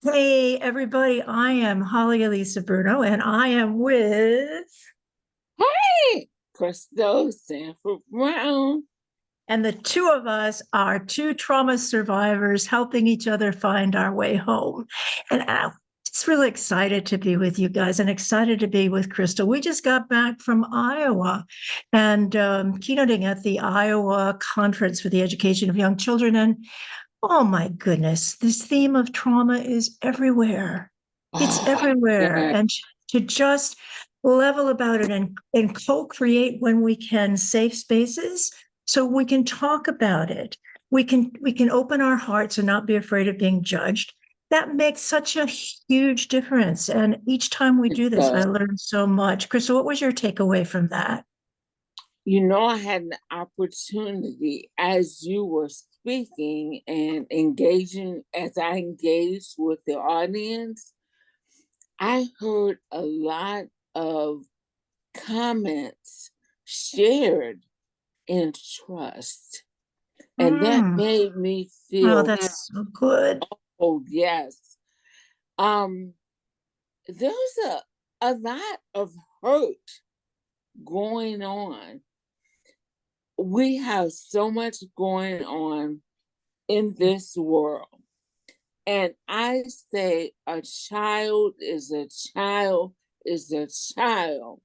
Hey, everybody, I am Holly Elissa and I am with, Hey, Crystal Sanford Brown. and the two of us are two trauma survivors helping each other find our way home. And I'm just really excited to be with you guys and excited to be with Crystal. We just got back from Iowa and keynoting at the Iowa Conference for the Education of Young Children. And oh my goodness, this theme of trauma is everywhere. It's Oh, everywhere. yeah. And to just level about it and co-create when we can safe spaces so we can talk about it. We can open our hearts and not be afraid of being judged. That makes such a huge difference. And each time we do this, I uh, learn so much. Crystal, what was your takeaway from that? I had an opportunity as you were speaking and engaging, as I engaged with the audience, I heard a lot of comments shared in trust. And that Mm. made me Oh, feel, that's so good. oh, yes. Um, there's a lot of hurt going on. We have so much going on in this world. And I say a child is a child is a child,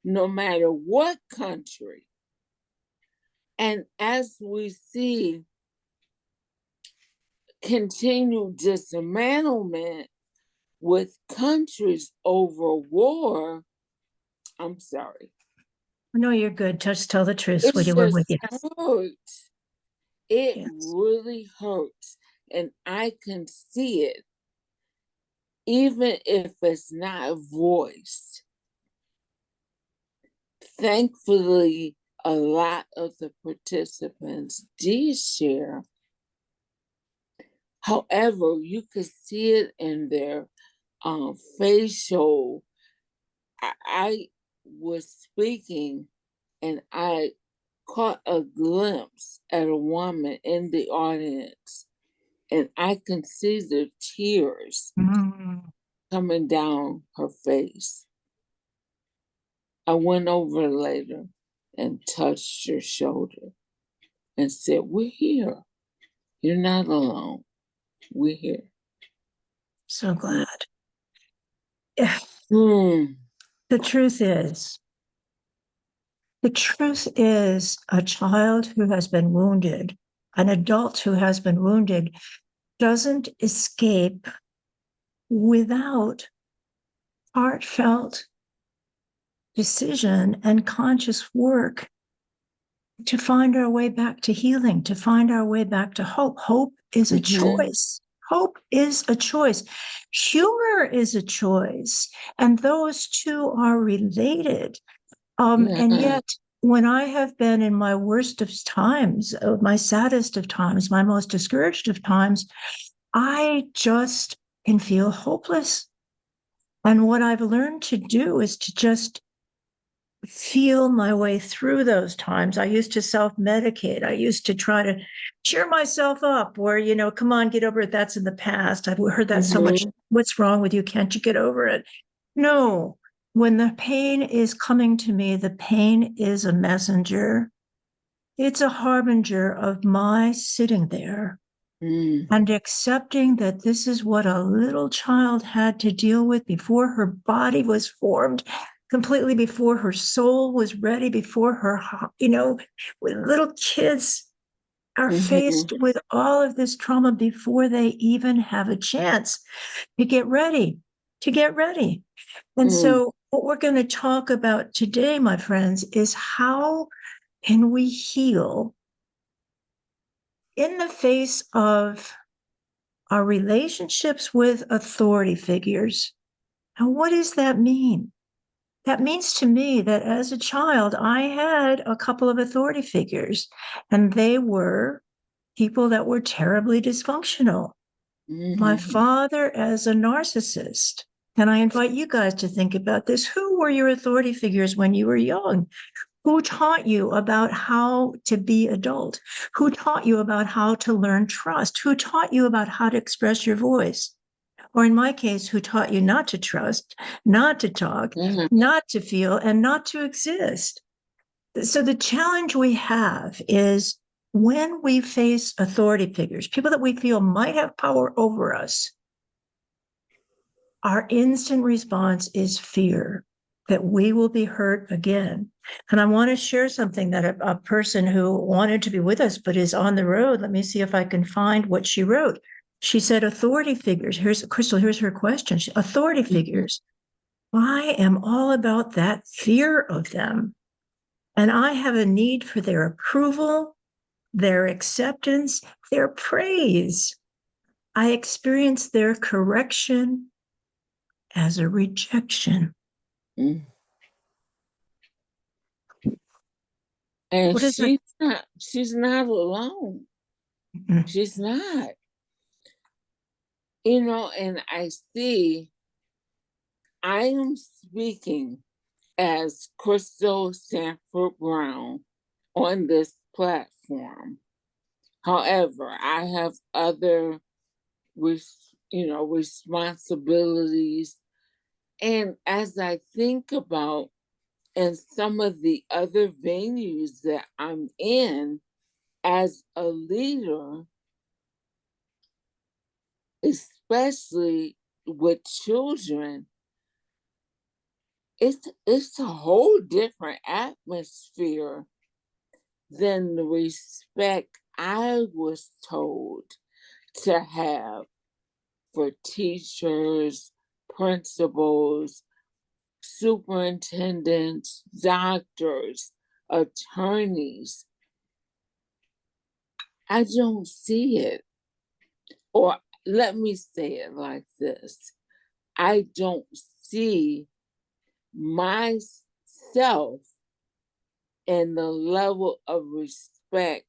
no matter what country. And as we see continued dismantlement with countries over war, I'm sorry. No, you're good. Just tell the truth, It sweetie. We're with just you. hurts. It Yes. really hurts. And I can see it, even if it's not voiced. Thankfully, a lot of the participants did share. However, you could see it in their facial. I was speaking and I caught a glimpse at a woman in the audience, and I can see the tears Mm. coming down her face. I went over later and touched her shoulder and said, "We're here. You're not alone. We're here." So glad. Yeah. Mm. The truth is, the truth is, a child who has been wounded, an adult who has been wounded, doesn't escape without heartfelt decision and conscious work to find our way back to healing, to find our way back to hope. Hope is a Mm-hmm. choice. Hope is a choice. Humor is a choice. And those two are related. And Yeah. yet, when I have been in my worst of times, my saddest of times, my most discouraged of times, I just can feel hopeless. And what I've learned to do is to just feel my way through those times. I used to self medicate. I used to try to cheer myself up, where, come on, get over it. That's in the past. I've heard that so much. Mm-hmm. What's wrong with you? Can't you get over it? No. When the pain is coming to me, the pain is a messenger. It's a harbinger of my sitting there Mm-hmm. and accepting that this is what a little child had to deal with before her body was formed, completely before her soul was ready, before her, when little kids are Mm-hmm. faced with all of this trauma before they even have a chance to get ready, to get ready. And Mm-hmm. so, what we're going to talk about today, my friends, is how can we heal in the face of our relationships with authority figures. And what does that mean? That means to me that as a child, I had a couple of authority figures, and they were people that were terribly dysfunctional. My Mm-hmm. father as a narcissist. And I invite you guys to think about this. Who were your authority figures when you were young? Who taught you about how to be adult? Who taught you about how to learn trust? Who taught you about how to express your voice? or in my case, who taught you not to trust, not to talk, not to feel, and not to exist. So the challenge we have is when we face authority figures, people that we feel might have power over us, our instant response is fear that we will be hurt again. And I want to share something that a person who wanted to be with us but is on the road. Let me see if I can find what she wrote. She said, authority figures. Here's Crystal, here's her question. Authority figures. I am all about that fear of them. And I have a need for their approval, their acceptance, their praise. I experience their correction as a rejection. Mm. And What is it? she's not alone. Mm-hmm. She's not. You know, and I am speaking as Crystal Sanford Brown on this platform. However, I have other responsibilities. And as I think about and some of the other venues that I'm in as a leader, especially with children, it's a whole different atmosphere than the respect I was told to have for teachers, principals, superintendents, doctors, attorneys. I don't see it. Or let me say it like this. I don't see myself and the level of respect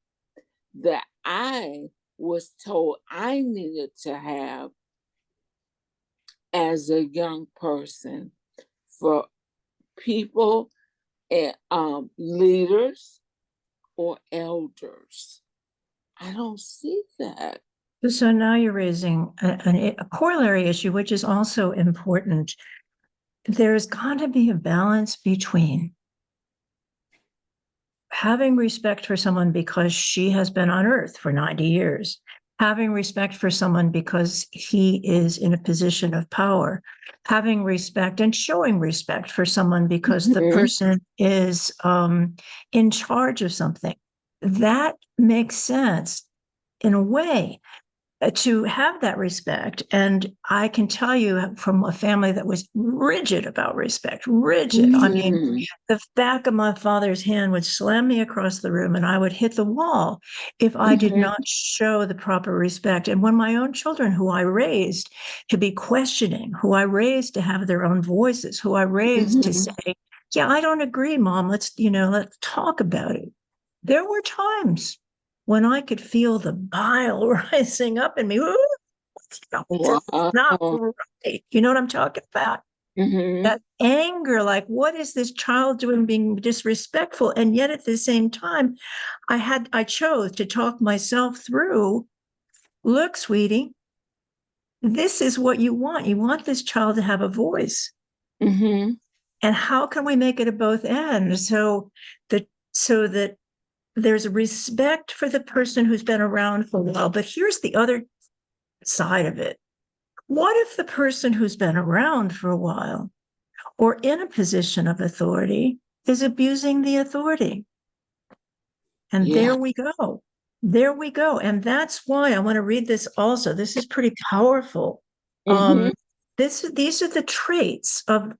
that I was told I needed to have as a young person for people and leaders or elders. I don't see that. So now you're raising a corollary issue, which is also important. There's got to be a balance between having respect for someone because she has been on earth for 90 years, having respect for someone because he is in a position of power, having respect and showing respect for someone because the person is in charge of something. That makes sense in a way to have that respect. And I can tell you from a family that was rigid about respect, rigid. I mean, the back of my father's hand would slam me across the room and I would hit the wall if I did not show the proper respect. And when my own children, who I raised to be questioning, who I raised to have their own voices, who I raised to say, yeah, I don't agree, Mom. Let's talk about it. There were times when I could feel the bile rising up in me. Ooh, this is not right. You know what I'm talking about? That anger, like, what is this child doing being disrespectful? And yet at the same time, I chose to talk myself through, look, sweetie, this is what you want. You want this child to have a voice. And how can we make it at both ends? So that there's a respect for the person who's been around for a while. But here's the other side of it. What if the person who's been around for a while or in a position of authority is abusing the authority? And there we go. There we go. And that's why I want to read this also. This is pretty powerful. These are the traits of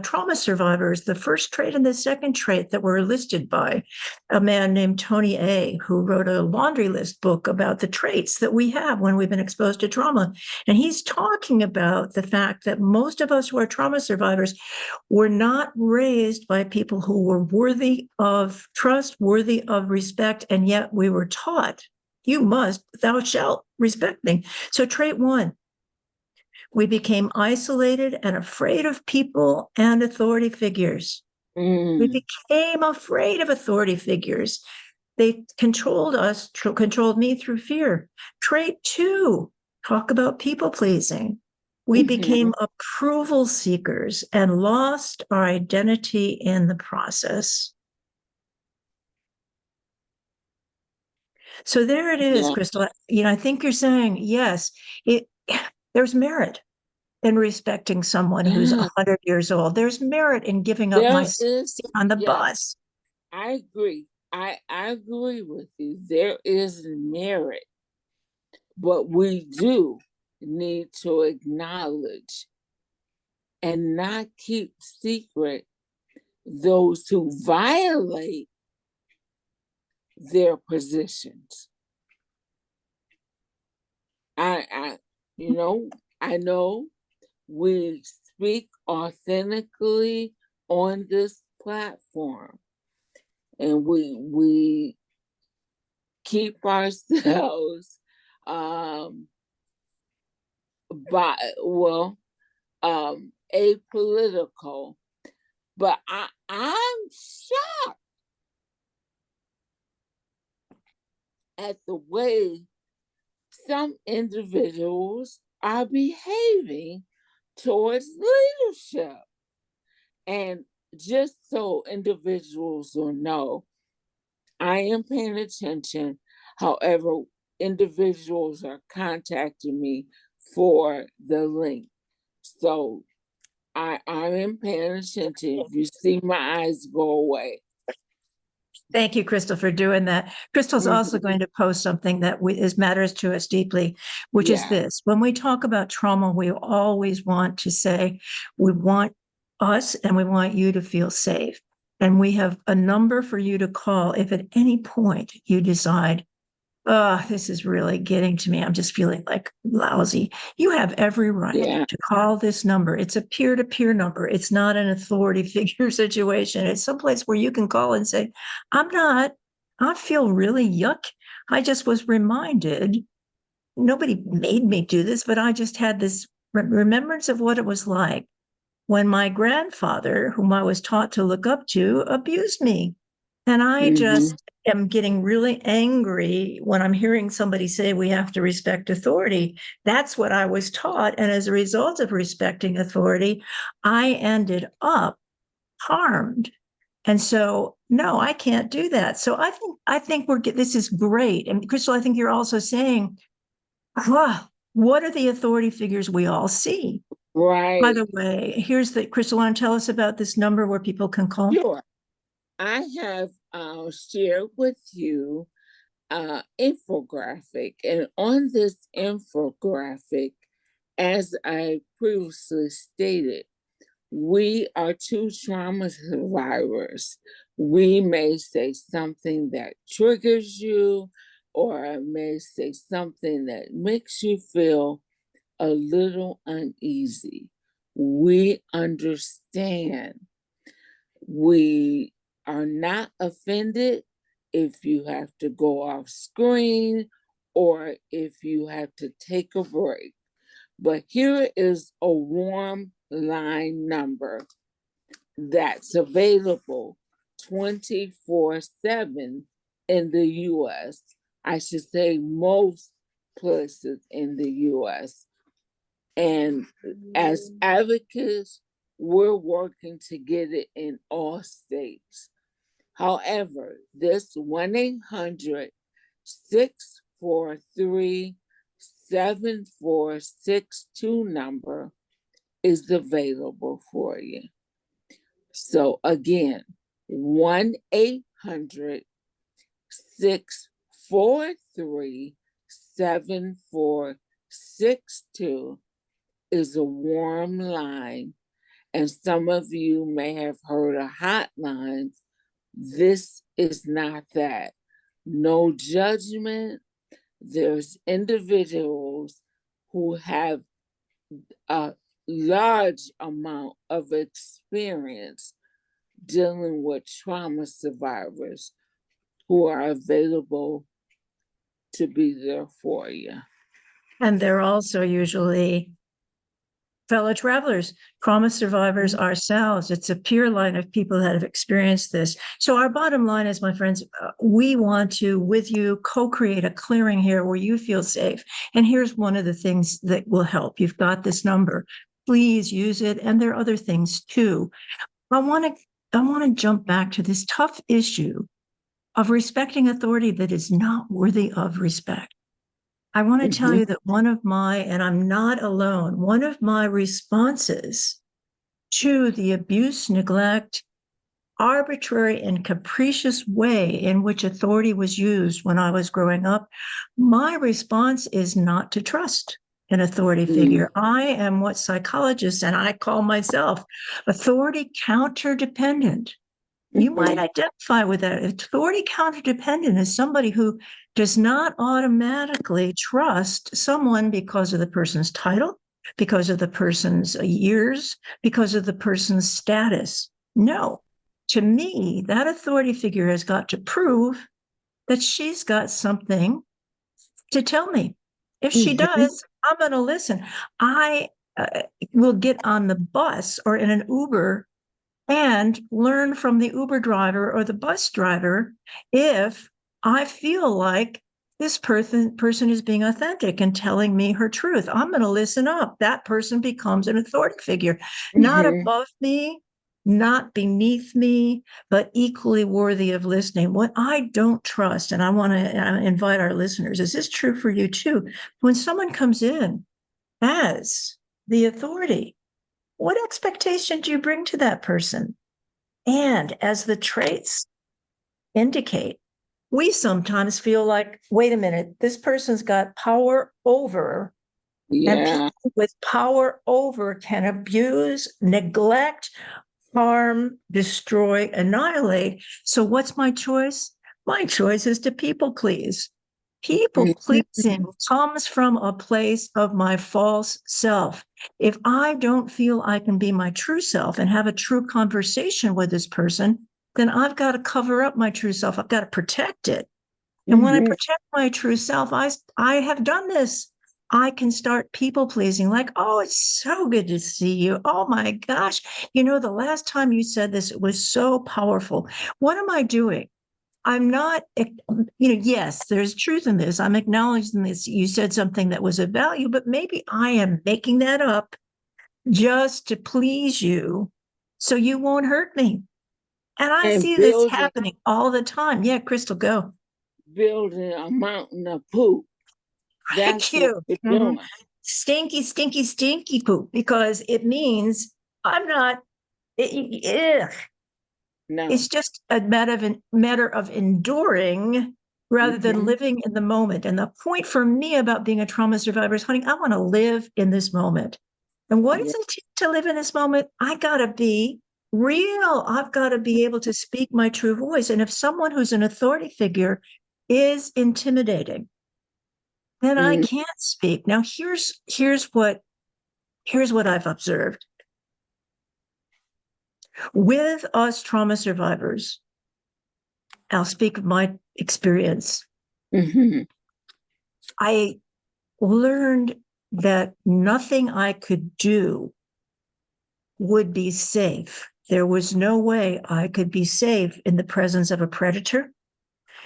trauma survivors, the first trait and the second trait that were listed by a man named Tony A., who wrote a laundry list book about the traits that we have when we've been exposed to trauma. And he's talking about the fact that most of us who are trauma survivors were not raised by people who were worthy of trust, worthy of respect, and yet we were taught, thou shalt respect me. So trait one, we became isolated and afraid of people and authority figures. We became afraid of authority figures. They controlled us, controlled me through fear. Trait two, talk about people pleasing. We Mhm. became approval seekers and lost our identity in the process. So there it is, Yeah. Crystal. I think you're saying, yes, there's merit in respecting someone who's Yeah. 100 years old. There's merit in giving up my There seat is, on the yeah, bus. I agree. I agree with you. There is merit, but we do need to acknowledge and not keep secret those who violate their positions. I I know we speak authentically on this platform, and we keep ourselves by apolitical, but I'm shocked at the way some individuals are behaving towards leadership. And just so individuals will know, I am paying attention. However, individuals are contacting me for the link. So I am paying attention. If you see my eyes go away. Thank you, Crystal, for doing that. Crystal's also Mhm. going to post something that matters to us deeply, which is Yeah. this. When we talk about trauma, we always want to say, we want us and we want you to feel safe. And we have a number for you to call if at any point you decide, oh, this is really getting to me. I'm just feeling like lousy. You have every right Yeah. to call this number. It's a peer-to-peer number. It's not an authority figure situation. It's someplace where you can call and say, I feel really yuck. I just was reminded, nobody made me do this, but I just had this remembrance of what it was like when my grandfather, whom I was taught to look up to, abused me. And I Hmm. just am getting really angry when I'm hearing somebody say we have to respect authority. That's what I was taught. And as a result of respecting authority, I ended up harmed. And so, no, I can't do that. So I think this is great. And Crystal, I think you're also saying, what are the authority figures we all see? By Right. the way, here's the Crystal. Want to tell us about this number where people can call? Sure. I have shared with you infographic, and on this infographic, as I previously stated, we are two trauma survivors. We may say something that triggers you, or I may say something that makes you feel a little uneasy. We understand. We are not offended if you have to go off screen or if you have to take a break. But here is a warm line number that's available 24/7 in the US. I should say most places in the US. And as advocates, we're working to get it in all states. However, this 1-800-643-7462 number is available for you. So again, 1-800-643-7462 is a warm line. And some of you may have heard of hotlines. This is not that. No judgment. There's individuals who have a large amount of experience dealing with trauma survivors who are available to be there for you. And they're also usually fellow travelers, trauma survivors ourselves. It's a peer line of people that have experienced this. So our bottom line is, my friends, we want to, with you, co-create a clearing here where you feel safe. And here's one of the things that will help. You've got this number. Please use it. And there are other things too. I want to jump back to this tough issue of respecting authority that is not worthy of respect. I want to tell you that and I'm not alone, one of my responses to the abuse, neglect, arbitrary and capricious way in which authority was used when I was growing up, my response is not to trust an authority figure. I am what psychologists and I call myself authority counter-dependent. You might identify with that. Authority counter-dependent is somebody who does not automatically trust someone because of the person's title, because of the person's years, because of the person's status. No. To me, that authority figure has got to prove that she's got something to tell me. If she does, I'm going to listen. I will get on the bus or in an Uber and learn from the Uber driver or the bus driver if I feel like this person is being authentic and telling me her truth. I'm going to listen up. That person becomes an authority figure, not above me, not beneath me, but equally worthy of listening. What I don't trust, and I want to invite our listeners, is this true for you too? When someone comes in as the authority, what expectation do you bring to that person? And as the traits indicate, we sometimes feel like, wait a minute, this person's got power over, and people with power over can abuse, neglect, harm, destroy, annihilate. So what's my choice? My choice is to people please. People pleasing comes from a place of my false self. If I don't feel I can be my true self and have a true conversation with this person, then I've got to cover up my true self. I've got to protect it. And when I protect my true self, I have done this. I can start people pleasing, like, oh, it's so good to see you. Oh my gosh. You know, the last time you said this, it was so powerful. What am I doing? I'm not, yes, there's truth in this. I'm acknowledging this. You said something that was of value, but maybe I am making that up just to please you so you won't hurt me. And I see this happening all the time. Yeah, Crystal, go. Building a mountain of poop. That's Thank what you. you're doing. Stinky, stinky, stinky poop, because it means I'm not, No. It's just a matter of enduring rather than living in the moment. And the point for me about being a trauma survivor is, honey, I want to live in this moment. And what does it take to live in this moment? I got to be real. I've got to be able to speak my true voice. And if someone who's an authority figure is intimidating, then I can't speak. Now, here's what I've observed. With us trauma survivors, I'll speak of my experience. I learned that nothing I could do would be safe. There was no way I could be safe in the presence of a predator,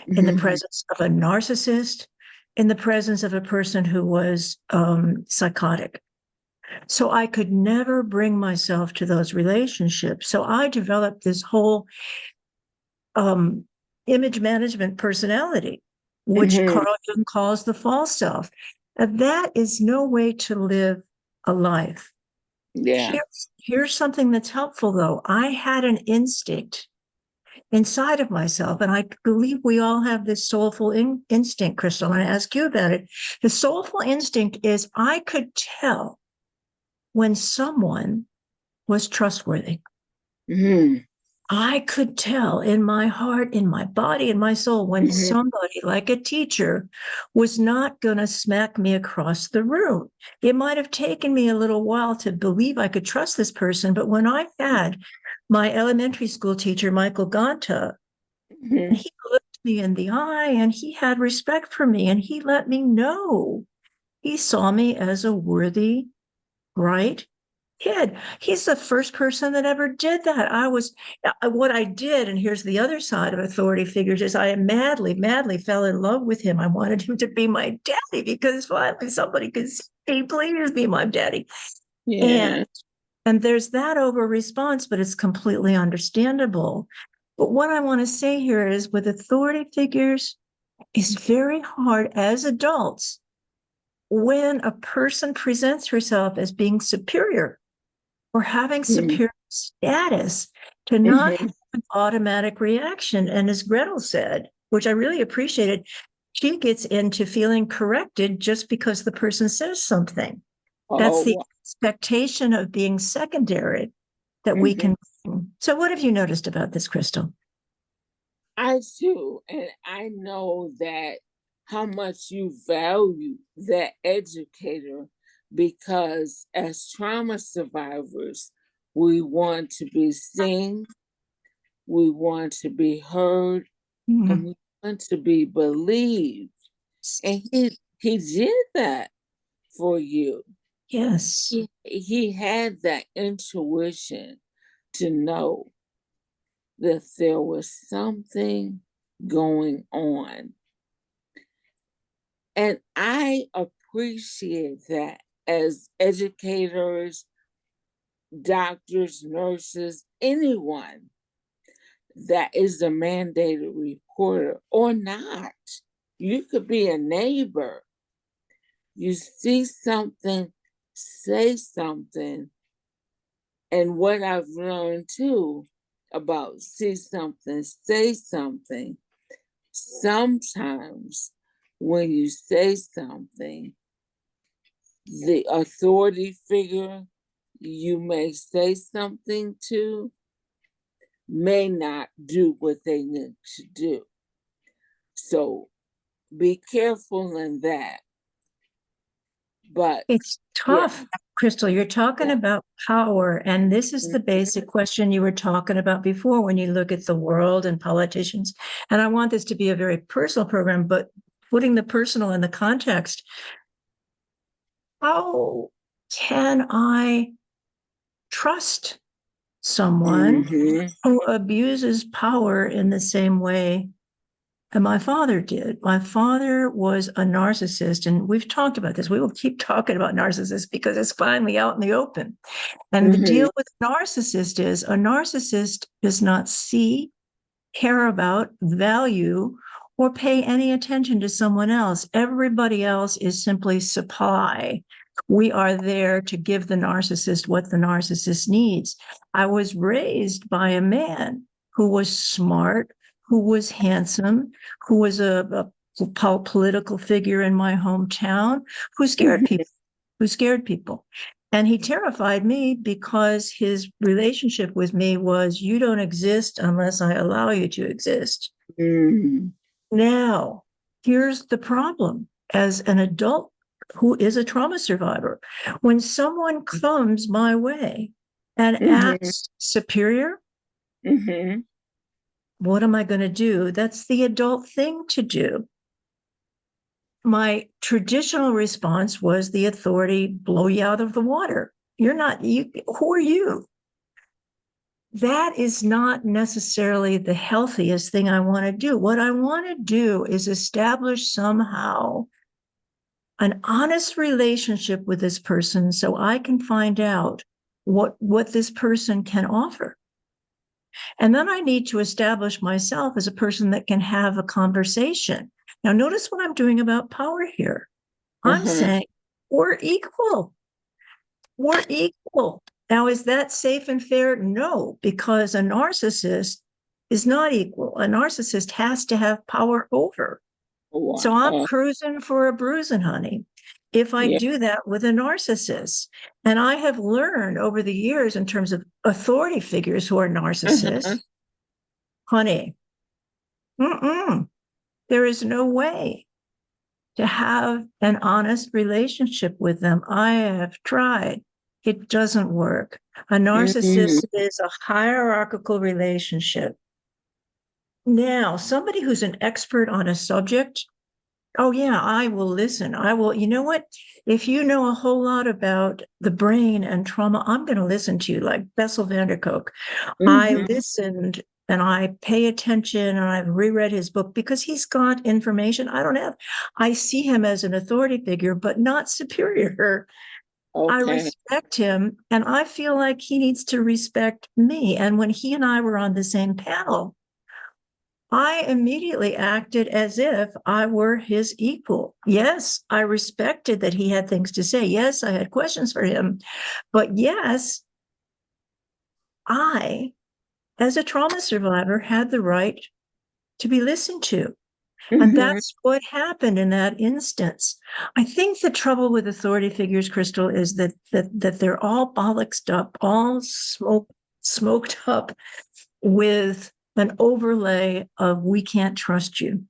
in the presence of a narcissist, in the presence of a person who was psychotic. So I could never bring myself to those relationships. So I developed this whole image management personality, which Carl Jung calls the false self. And that is no way to live a life. Yeah. Here's something that's helpful, though. I had an instinct inside of myself, and I believe we all have this soulful instinct, Crystal. I'm going to ask you about it. The soulful instinct is I could tell when someone was trustworthy. I could tell in my heart, in my body, in my soul, when somebody like a teacher was not going to smack me across the room. It might have taken me a little while to believe I could trust this person, but when I had my elementary school teacher, Michael Ganta, and he looked me in the eye and he had respect for me and he let me know he saw me as a worthy, bright, kid. He's the first person that ever did that. What I did, and here's the other side of authority figures, is I madly, madly fell in love with him. I wanted him to be my daddy because finally somebody could say, please be my daddy. Yeah. And there's that over response, but it's completely understandable. But what I want to say here is with authority figures, it's very hard as adults when a person presents herself as being superior or having superior status to not have an automatic reaction. And as Gretel said, which I really appreciated, she gets into feeling corrected just because the person says something. That's the expectation of being secondary that we can bring. So what have you noticed about this, Crystal? I do. And I know that how much you value that educator, because as trauma survivors, we want to be seen, we want to be heard, and we want to be believed. And he did that for you. Yes. He had that intuition to know that there was something going on. And I appreciate that as educators, doctors, nurses, anyone that is a mandated reporter or not. You could be a neighbor. You see something, say something. And what I've learned too about see something, say something, sometimes when you say something, the authority figure you may say something to may not do what they need to do. So be careful in that. But it's tough, Crystal. You're talking about power, and this is the basic question you were talking about before when you look at the world and politicians. And I want this to be a very personal program, but putting the personal in the context, how can I trust someone who abuses power in the same way that my father did? My father was a narcissist, and we've talked about this. We will keep talking about narcissists because it's finally out in the open. And the deal with narcissist is a narcissist does not see, care about, value, or pay any attention to someone else. Everybody else is simply supply. We are there to give the narcissist what the narcissist needs. I was raised by a man who was smart, who was handsome, who was a political figure in my hometown, who scared people. And he terrified me because his relationship with me was, you don't exist unless I allow you to exist. Now, here's the problem. As an adult who is a trauma survivor, when someone comes my way and acts superior, what am I going to do? That's the adult thing to do. My traditional response was the authority blow you out of the water. You're not, you, who are you? That is not necessarily the healthiest thing I want to do. What I want to do is establish somehow an honest relationship with this person so I can find out what this person can offer. And then I need to establish myself as a person that can have a conversation. Now, notice what I'm doing about power here. I'm saying we're equal. We're equal. Now, is that safe and fair? No, because a narcissist is not equal. A narcissist has to have power over. So I'm cruising for a bruising, honey, if I do that with a narcissist. And I have learned over the years in terms of authority figures who are narcissists, honey, there is no way to have an honest relationship with them. I have tried. It doesn't work. A narcissist is a hierarchical relationship. Now, somebody who's an expert on a subject Oh, yeah, I will listen. I will. You know what? If you know a whole lot about the brain and trauma, I'm going to listen to you like Bessel van der Kolk. I Mm-hmm. listened and I pay attention and I've reread his book because he's got information I don't have. I see him as an authority figure, but not superior. I Okay. respect him and I feel like he needs to respect me. And when he and I were on the same panel, I immediately acted as if I were his equal. Yes, I respected that he had things to say. Yes, I had questions for him. But yes, I, as a trauma survivor, had the right to be listened to. And Mm-hmm. that's what happened in that instance. I think the trouble with authority figures, Crystal, is that they're all bollocksed up, all smoked up with an overlay of we can't trust you.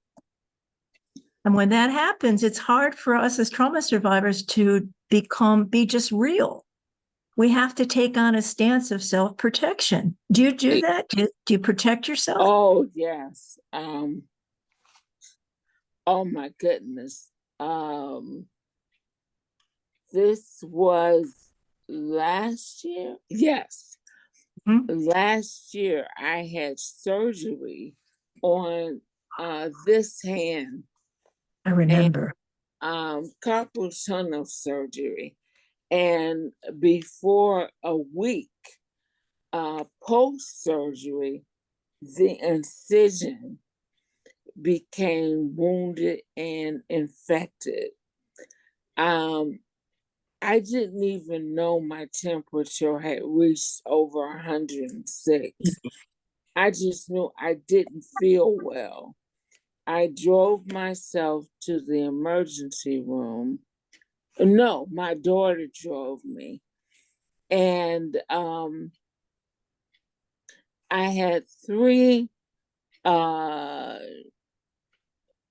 And when that happens, it's hard for us as trauma survivors to be just real. We have to take on a stance of self-protection. Do you do that? Do you protect yourself? Oh yes. Oh my goodness. This was last year. Yes. Mhm. Last year I had surgery on this hand I and remember. carpal tunnel surgery. And before a week post surgery, the incision became wounded and infected. Um, I didn't even know my temperature had reached over 106. I just knew I didn't feel well. I drove myself to the emergency room. No, my daughter drove me. And I had three uh,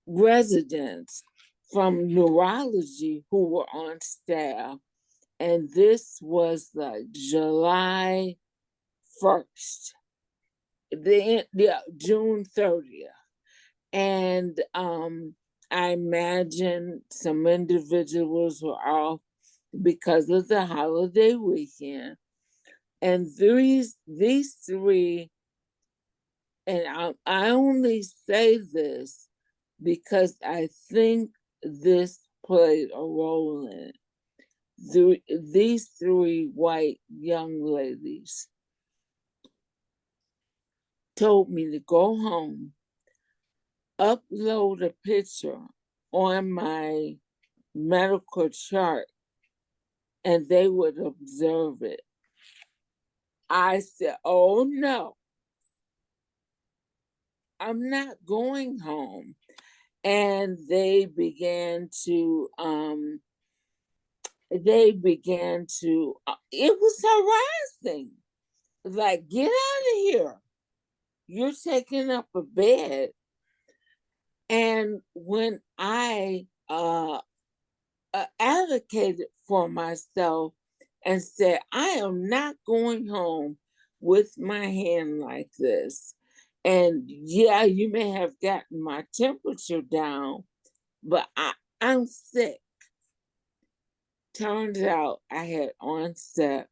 residents from neurology who were on staff. And this was like July 1st, June 30th. And I imagine some individuals were off because of the holiday weekend. And these three, and I only say this because I think this played a role in it. These three white young ladies told me to go home, upload a picture on my medical chart, and they would observe it. I said, oh no, I'm not going home. And it was harassing. Like, get out of here. You're taking up a bed. And when I advocated for myself and said, I am not going home with my hand like this. And yeah, you may have gotten my temperature down, but I'm sick. Turned out I had onset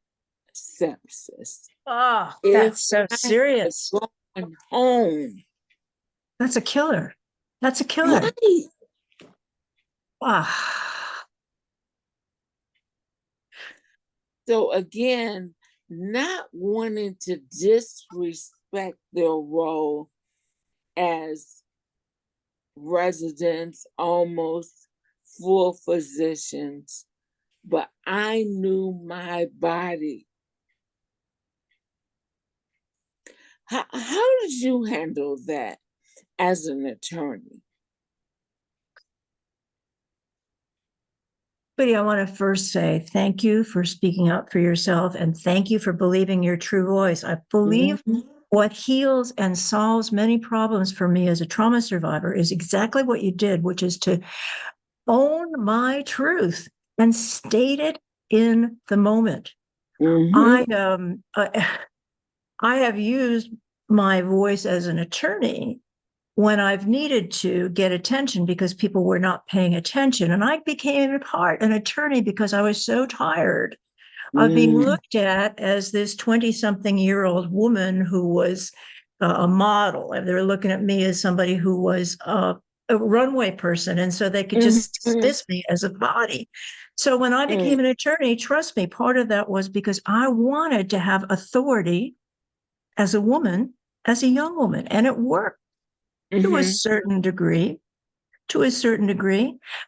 sepsis. Oh, If that's so I had serious. gone home, That's a killer. That's a killer. right? Ah, So again, not wanting to disrespect their role as residents, almost full physicians, but I knew my body. How did you handle that as an attorney? But I want to first say thank you for speaking up for yourself and thank you for believing your true voice. I believe Mhm. what heals and solves many problems for me as a trauma survivor is exactly what you did, which is to own my truth and state it in the moment. Mhm. I I have used my voice as an attorney when I've needed to get attention because people were not paying attention. And I became in part an attorney because I was so tired of being looked at as this 20-something-year-old woman who was a model. And they were looking at me as somebody who was a runway person. And so they could just dismiss me as a body. So when I became an attorney, trust me, part of that was because I wanted to have authority as a woman, as a young woman. And it worked to a certain degree.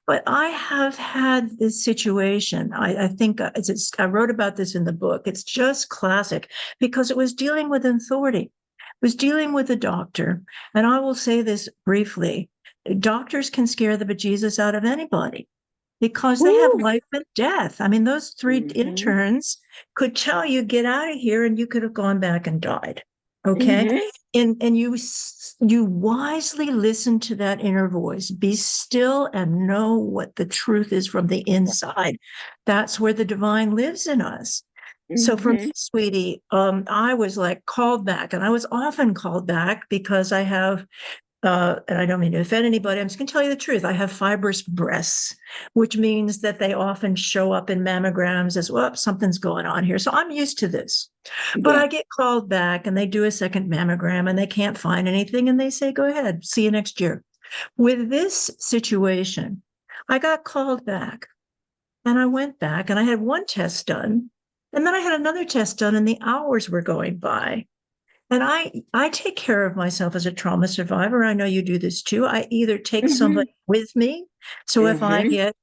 But I have had this situation. I think I wrote about this in the book. It's just classic because it was dealing with authority. It was dealing with a doctor. And I will say this briefly. Doctors can scare the bejesus out of anybody because they have life and death. I mean, those three interns could tell you, get out of here, and you could have gone back and died. Okay. And you wisely listen to that inner voice. Be still and know what the truth is from the inside. That's where the divine lives in us. So for me, sweetie, I was like called back, and I was often called back because I have and I don't mean to offend anybody. I'm just going to tell you the truth. I have fibrous breasts, which means that they often show up in mammograms as well. Something's going on here. So I'm used to this. But I get called back and they do a second mammogram and they can't find anything. And they say, go ahead, see you next year. With this situation, I got called back and I went back and I had one test done. And then I had another test done and the hours were going by. And I take care of myself as a trauma survivor. I know you do this too. I either take somebody with me. So if I get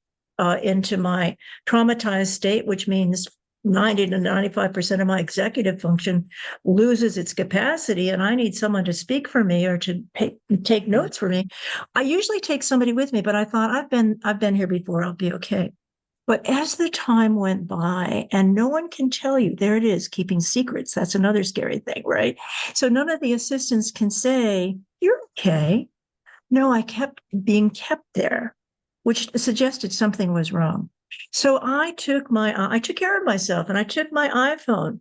into my traumatized state, which means 90 to 95% of my executive function loses its capacity, and I need someone to speak for me or to take notes for me, I usually take somebody with me. But I thought I've been here before. I'll be okay. But as the time went by, and no one can tell you, there it is, keeping secrets. That's another scary thing, right? So none of the assistants can say, you're okay. No, I kept being kept there, which suggested something was wrong. So I took care of myself and I took my iPhone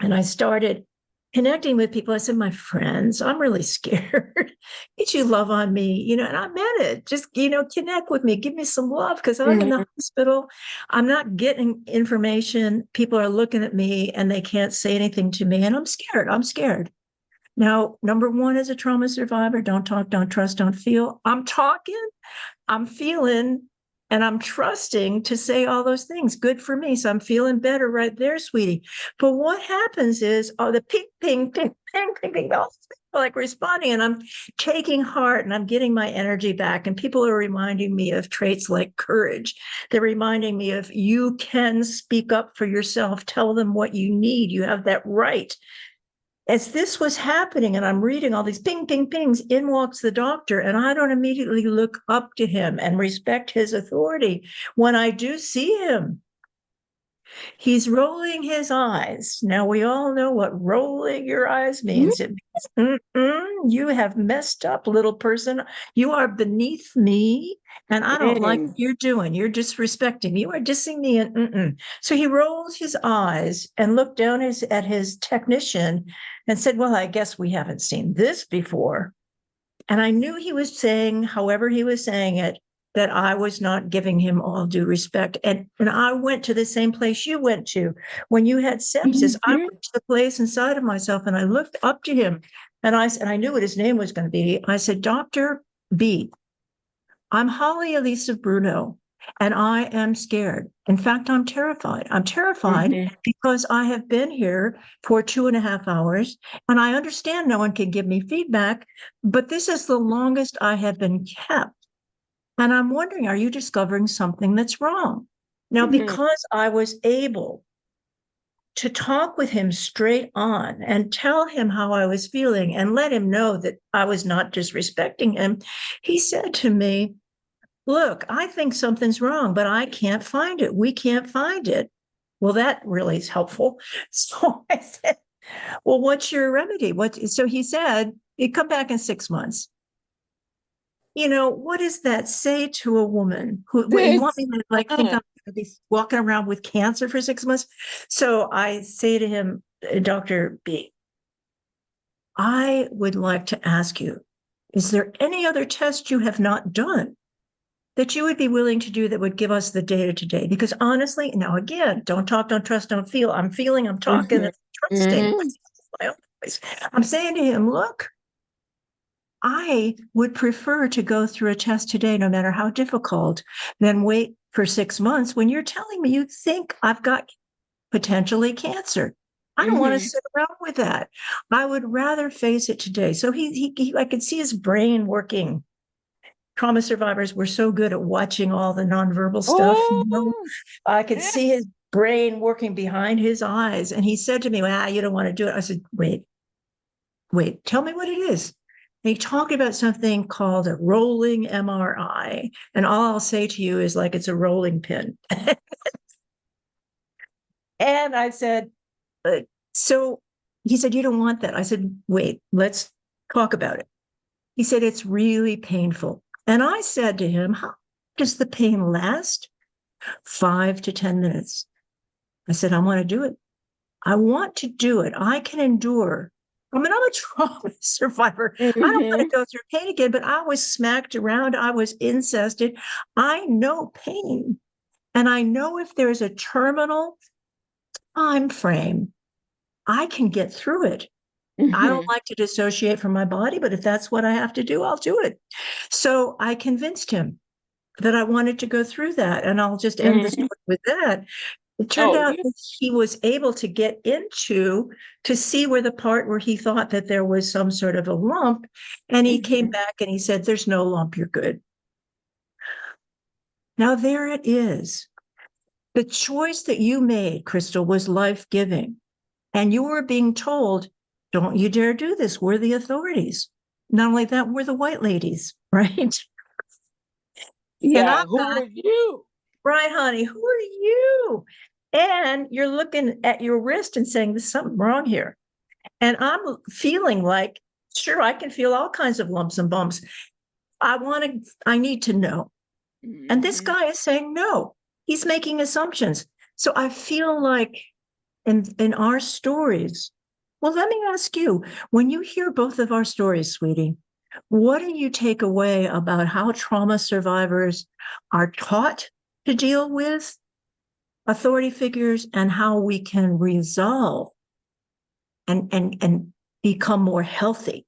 and I started connecting with people. I said, my friends, I'm really scared. Get you love on me, and I meant it. Just, connect with me, give me some love because I'm in the hospital. I'm not getting information. People are looking at me and they can't say anything to me. And I'm scared. Now, number one, as a trauma survivor, don't talk, don't trust, don't feel. I'm talking, I'm feeling, and I'm trusting to say all those things. Good for me. So I'm feeling better right there, sweetie. But what happens is, the ping, ping, ping, ping, ping, ping, all like responding, and I'm taking heart and I'm getting my energy back. And people are reminding me of traits like courage. They're reminding me of you can speak up for yourself. Tell them what you need. You have that right. As this was happening, and I'm reading all these ping, ping, pings, in walks the doctor, and I don't immediately look up to him and respect his authority. When I do see him, he's rolling his eyes. Now, we all know what rolling your eyes means. It means, you have messed up, little person. You are beneath me, and I don't like what you're doing. You're disrespecting me. You are dissing me. And So he rolls his eyes and looked down at his technician and said, well, I guess we haven't seen this before. And I knew he was saying, however he was saying it, that I was not giving him all due respect. And I went to the same place you went to when you had sepsis. I went to the place inside of myself and I looked up to him and I knew what his name was going to be. I said, Dr. B, I'm Holly Elissa Bruno, and I am scared. In fact, I'm terrified. I'm terrified because I have been here for 2.5 hours, and I understand no one can give me feedback, but this is the longest I have been kept. And I'm wondering, are you discovering something that's wrong? Now, because I was able to talk with him straight on and tell him how I was feeling and let him know that I was not disrespecting him, he said to me, look, I think something's wrong, but I can't find it. We can't find it. Well, that really is helpful. So I said, well, what's your remedy? So he said, you come back in 6 months. What does that say to a woman who you want me to think I'm going to be walking around with cancer for 6 months? So I say to him, Dr. B, I would like to ask you, Is there any other test you have not done that you would be willing to do that would give us the data today? Because honestly, now again, don't talk, don't trust, don't feel. I'm feeling, I'm talking, Mhm. and trusting Mhm. my own voice. I'm saying to him, look, I would prefer to go through a test today, no matter how difficult, than wait for 6 months when you're telling me you think I've got potentially cancer. I don't want to Mhm. sit around with that. I would rather face it today. So I could see his brain working. Trauma survivors were so good at watching all the nonverbal stuff. Oh, I could yeah. see his brain working behind his eyes. And he said to me, well, you don't want to do it. I said, wait, tell me what it is. They talk about something called a rolling MRI. And all I'll say to you is like it's a rolling pin. And I said, so he said, you don't want that. I said, wait, let's talk about it. He said, it's really painful. And I said to him, how does the pain last? 5 to 10 minutes. I said, I want to do it. I want to do it. I can endure. I mean, I'm a trauma survivor. I don't want to Mhm. go through pain again, but I was smacked around. I was incested. I know pain. And I know if there's a terminal time frame, I can get through it. I don't Mhm. like to dissociate from my body, but if that's what I have to do, I'll do it. So I convinced him that I wanted to go through that. And I'll just end the Mhm. story with that. It turned Oh, out yeah. that he was able to get into to see where the part where he thought that there was some sort of a lump. And he came Mhm. back and he said, there's no lump, you're good. Now there it is. The choice that you made, Crystal, was life-giving. And you were being told, don't you dare do this. We're the authorities. Not only that, we're the white ladies, right? And I Yeah. Who thought, are you? right, honey, who are you? And you're looking at your wrist and saying, there's something wrong here. And I'm feeling like, sure, I can feel all kinds of lumps and bumps. I need to know. And this Mhm. guy is saying no. He's making assumptions. So I feel like in our stories, well, let me ask you, when you hear both of our stories, sweetie, what do you take away about how trauma survivors are taught to deal with authority figures and how we can resolve and become more healthy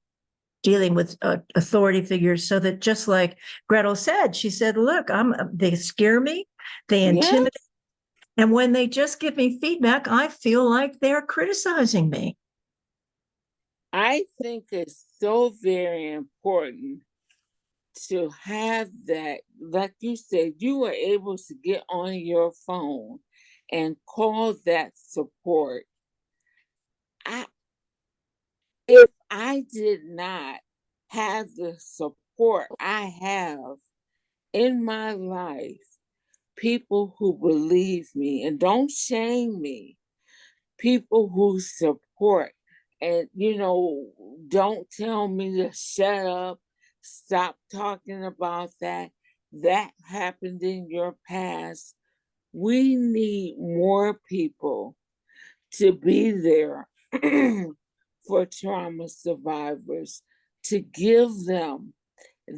dealing with authority figures so that just like Gretel said, she said, look, they scare me, they Yeah. intimidate, and when they just give me feedback, I feel like they're criticizing me. I think it's so very important to have that. Like you said, you were able to get on your phone and call that support. I, if I did not have the support I have in my life, people who believe me and don't shame me, people who support and, don't tell me to shut up, stop talking about that. That happened in your past. We need more people to be there for trauma survivors, to give them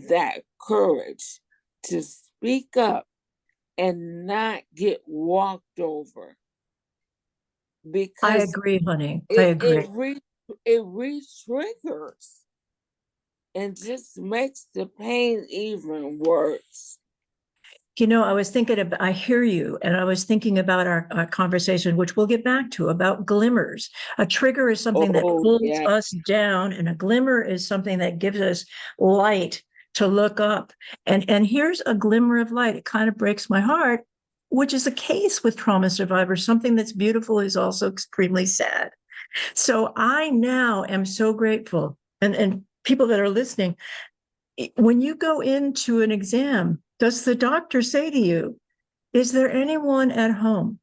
that courage to speak up and not get walked over I because agree, honey. I it agree. it re it re-triggers and just makes the pain even worse. I was thinking about, I hear you, and I was thinking about our conversation, which we'll get back to, about glimmers. A trigger is something that Oh pulls yeah. us down, and a glimmer is something that gives us light to look up. And here's a glimmer of light. It kind of breaks my heart, which is the case with trauma survivors. Something that's beautiful is also extremely sad. So I now am so grateful. And people that are listening, when you go into an exam, does the doctor say to you, is there anyone at home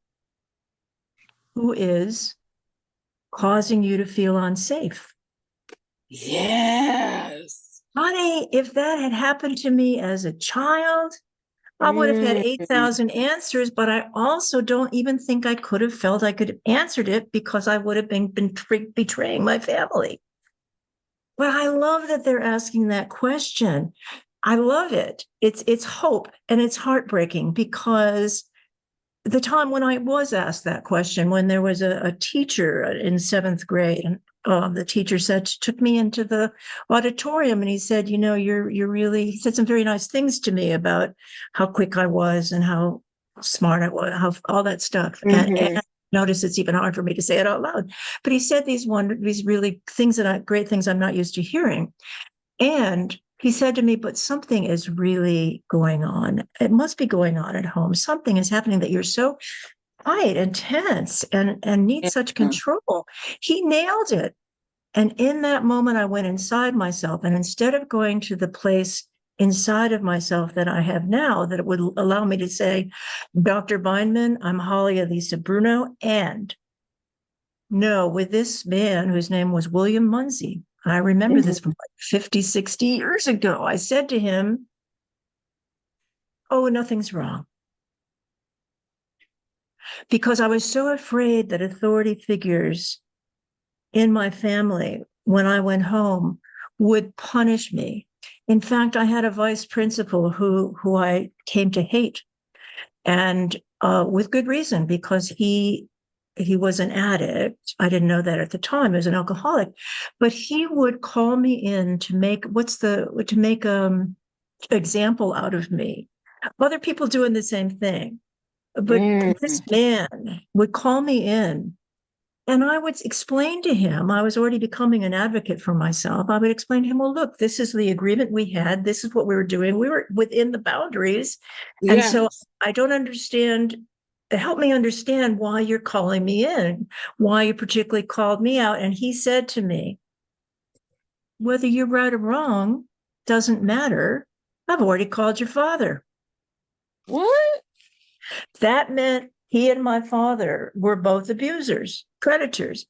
who is causing you to feel unsafe? Yes. Honey, if that had happened to me as a child, I would have had Mm. 8,000 answers, but I also don't even think I could have felt I could have answered it because I would have been betraying my family. But I love that they're asking that question. I love it. It's hope and it's heartbreaking because the time when I was asked that question, when there was a teacher in seventh grade, and the teacher took me into the auditorium, and he said, you're really, he said some very nice things to me about how quick I was and how smart I was, how all that stuff. And notice it's even hard for me to say it out loud. But he said these really great things I'm not used to hearing. And he said to me, but something is really going on. It must be going on at home. Something is happening that you're so tight and tense and need such control. He nailed it. And in that moment, I went inside myself. And instead of going to the place inside of myself that I have now, that it would allow me to say, Dr. Bindman, I'm Holly Elissa Bruno. And no, with this man whose name was William Munsey. I remember this from like 50, 60 years ago. I said to him, oh, nothing's wrong. Because I was so afraid that authority figures in my family, when I went home, would punish me. In fact, I had a vice principal who I came to hate, and with good reason, because he was an addict. I didn't know that at the time. He was an alcoholic, but he would call me in to make example out of me. Other people doing the same thing, but this man would call me in, and I would explain to him, I was already becoming an advocate for myself. I would explain to him, well, look, this is the agreement we had. This is what we were doing. We were within the boundaries. And so I don't understand. Help me understand why you're calling me in, why you particularly called me out. And he said to me, whether you're right or wrong doesn't matter. I've already called your father. What? That meant he and my father were both abusers, predators.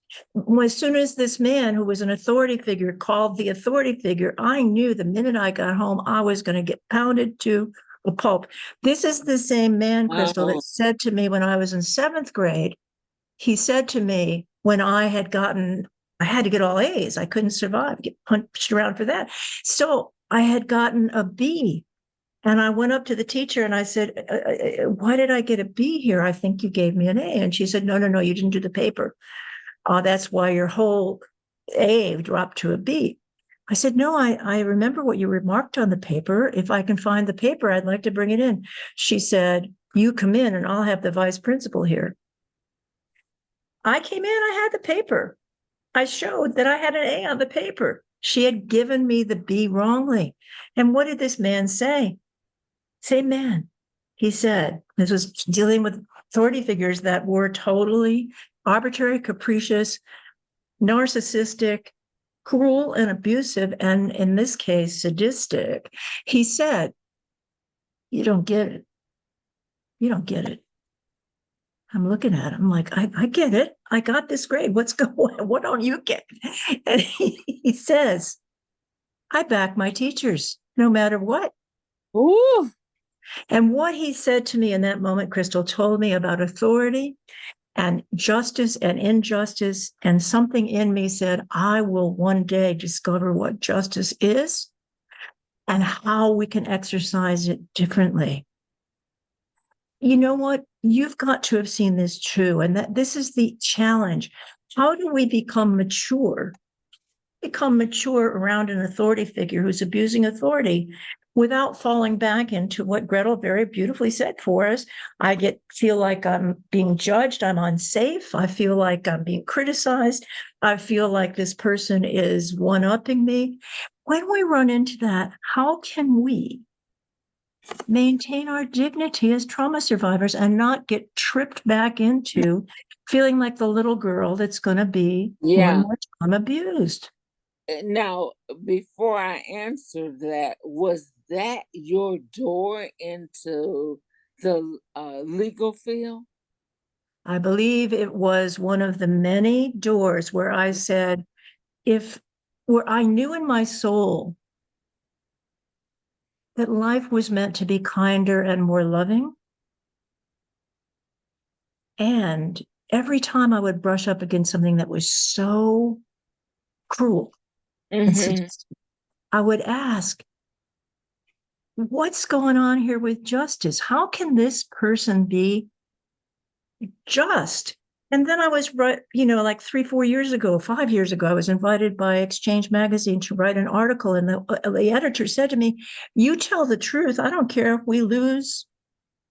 As soon as this man, who was an authority figure, called the authority figure, I knew the minute I got home, I was going to get pounded to a pulp. This is the same man, Crystal, that said to me when I was in seventh grade, he said to me when I had to get all A's. I couldn't survive, get punched around for that. So I had gotten a B. And I went up to the teacher and I said, why did I get a B here? I think you gave me an A. And she said, no, you didn't do the paper. That's why your whole A dropped to a B. I said, no, I remember what you remarked on the paper. If I can find the paper, I'd like to bring it in. She said, you come in and I'll have the vice principal here. I came in, I had the paper. I showed that I had an A on the paper. She had given me the B wrongly. And what did this man say? Same man. He said, this was dealing with authority figures that were totally arbitrary, capricious, narcissistic, cruel, and abusive, and in this case, sadistic. He said, you don't get it. You don't get it. I'm looking at him like, I get it. I got this grade. What's going on? What don't you get? And he says, I back my teachers no matter what. Ooh. And what he said to me in that moment, Crystal, told me about authority and justice and injustice. And something in me said, I will one day discover what justice is and how we can exercise it differently. You know what? You've got to have seen this too. And that this is the challenge. How do we become mature around an authority figure who's abusing authority without falling back into what Gretel very beautifully said for us? I feel like I'm being judged. I'm unsafe. I feel like I'm being criticized. I feel like this person is one-upping me. When we run into that, how can we maintain our dignity as trauma survivors and not get tripped back into feeling like the little girl that's going to be more and more trauma abused? Now, before I answer that, was that your door into the legal field? I believe it was one of the many doors where I said, where I knew in my soul that life was meant to be kinder and more loving. And every time I would brush up against something that was so cruel, and Mm-hmm. suggest, I would ask, what's going on here with justice? How can this person be just? And then I was right, like 3, 4 years ago, 5 years ago, I was invited by Exchange Magazine to write an article. And the editor said to me, "You tell the truth. I don't care if we lose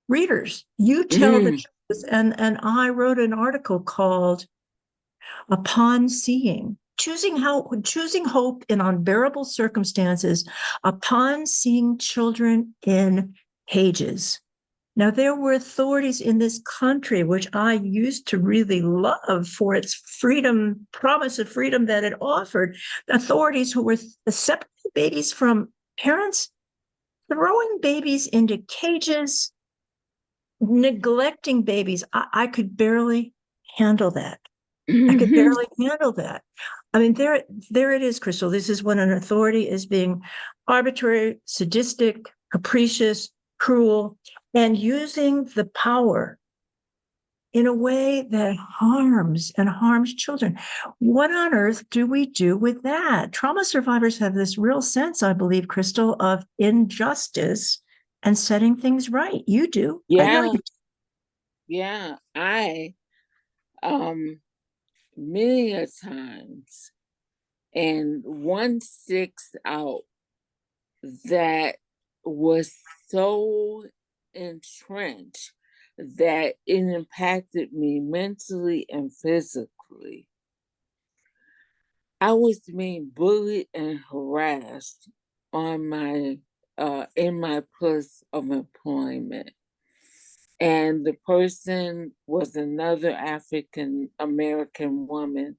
readers. You tell the Mm-hmm. truth." And I wrote an article called "Upon Seeing." Choosing hope in unbearable circumstances upon seeing children in cages. Now, there were authorities in this country, which I used to really love for its freedom, promise of freedom that it offered, authorities who were separating babies from parents, throwing babies into cages, neglecting babies. I could barely handle that. I could Mm-hmm. barely handle that. I mean, there it is, Crystal. This is when an authority is being arbitrary, sadistic, capricious, cruel, and using the power in a way that harms children. What on earth do we do with that? Trauma survivors have this real sense, I believe, Crystal, of injustice and setting things right. You do. I know Yeah, you yeah. I many a times, and one sticks out that was so entrenched that it impacted me mentally and physically. I was being bullied and harassed on my in my place of employment. And the person was another African American woman.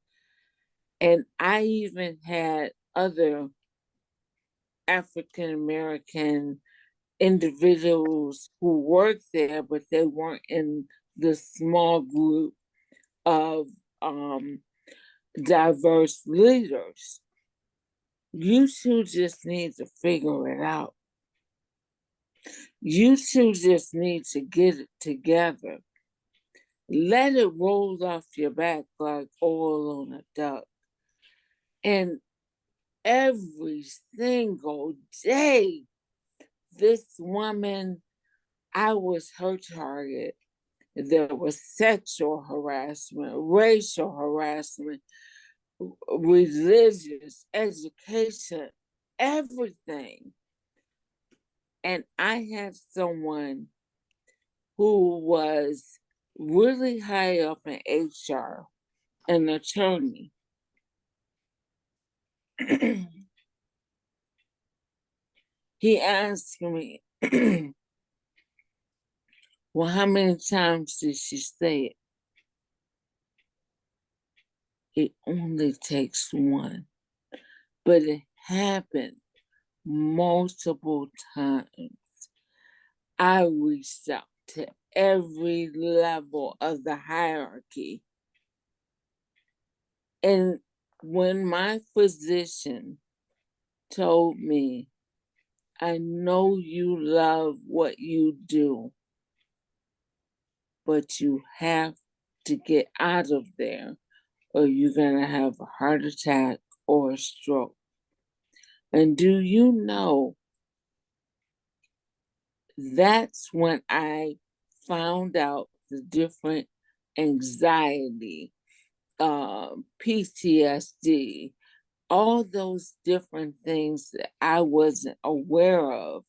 And I even had other African American individuals who worked there, but they weren't in the small group of um, diverse leaders. You two just need to figure it out. You two just need to get it together. Let it roll off your back like oil on a duck. And every single day, this woman, I was her target. There was sexual harassment, racial harassment, religious, education, everything. And I had someone who was really high up in HR, an attorney. He asked me, "Well, how many times did she say it?" It only takes one, but it happened multiple times. I reached out to every level of the hierarchy. And when my physician told me, "I know you love what you do, but you have to get out of there or you're going to have a heart attack or a stroke." And do you know, that's when I found out the different anxiety, PTSD, all those different things that I wasn't aware of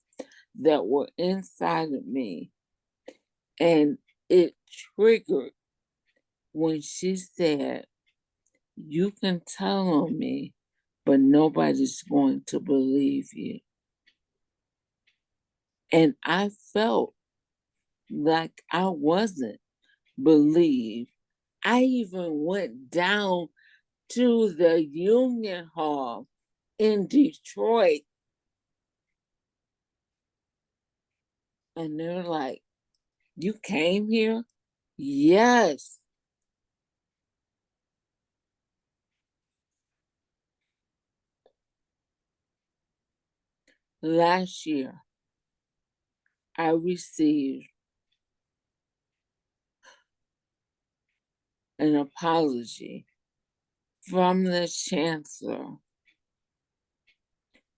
that were inside of me. And it triggered when she said, "You can tell on me, but nobody's going to believe you." And I felt like I wasn't believed. I even went down to the Union Hall in Detroit, and they're like, "You came here?" Yes. Last year, I received an apology from the chancellor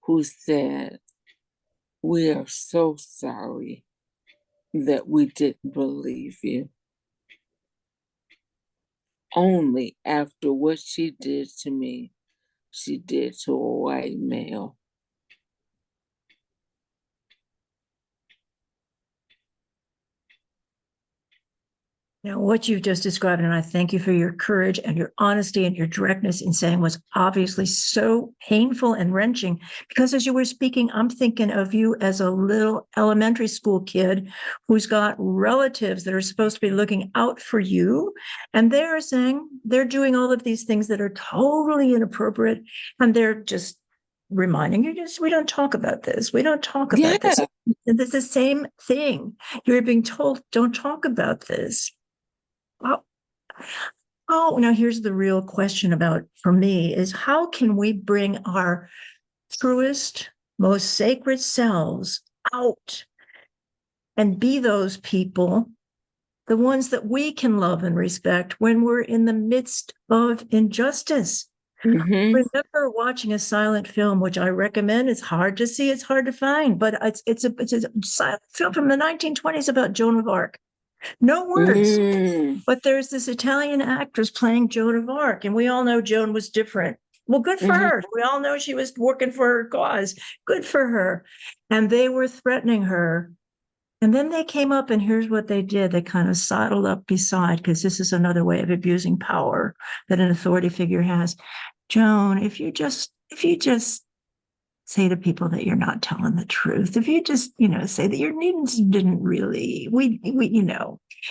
who said, "We are so sorry that we didn't believe you." Only after what she did to me, she did to a white male. Now, what you've just described, and I thank you for your courage and your honesty and your directness in saying, was obviously so painful and wrenching. Because as you were speaking, I'm thinking of you as a little elementary school kid who's got relatives that are supposed to be looking out for you. And they're saying they're doing all of these things that are totally inappropriate. And they're just reminding you, just, we don't talk about this. We don't talk about this. Yeah. And it's the same thing. You're being told, don't talk about this. Oh, oh, now here's the real question about for me is how can we bring our truest, most sacred selves out and be those people, the ones that we can love and respect when we're in the midst of injustice? Mm-hmm. Remember watching a silent film, which I recommend. It's hard to see, it's hard to find, but it's a silent film from the 1920s about Joan of Arc. No words. Mm. But there's this Italian actress playing Joan of Arc, and we all know Joan was different. Well, good for Mm-hmm. her. We all know she was working for her cause. Good for her. And they were threatening her. And then they came up, and here's what they did. They kind of sidled up beside, because this is another way of abusing power that an authority figure has. Joan, if you just say to people that you're not telling the truth, if you just, say that your needs didn't really,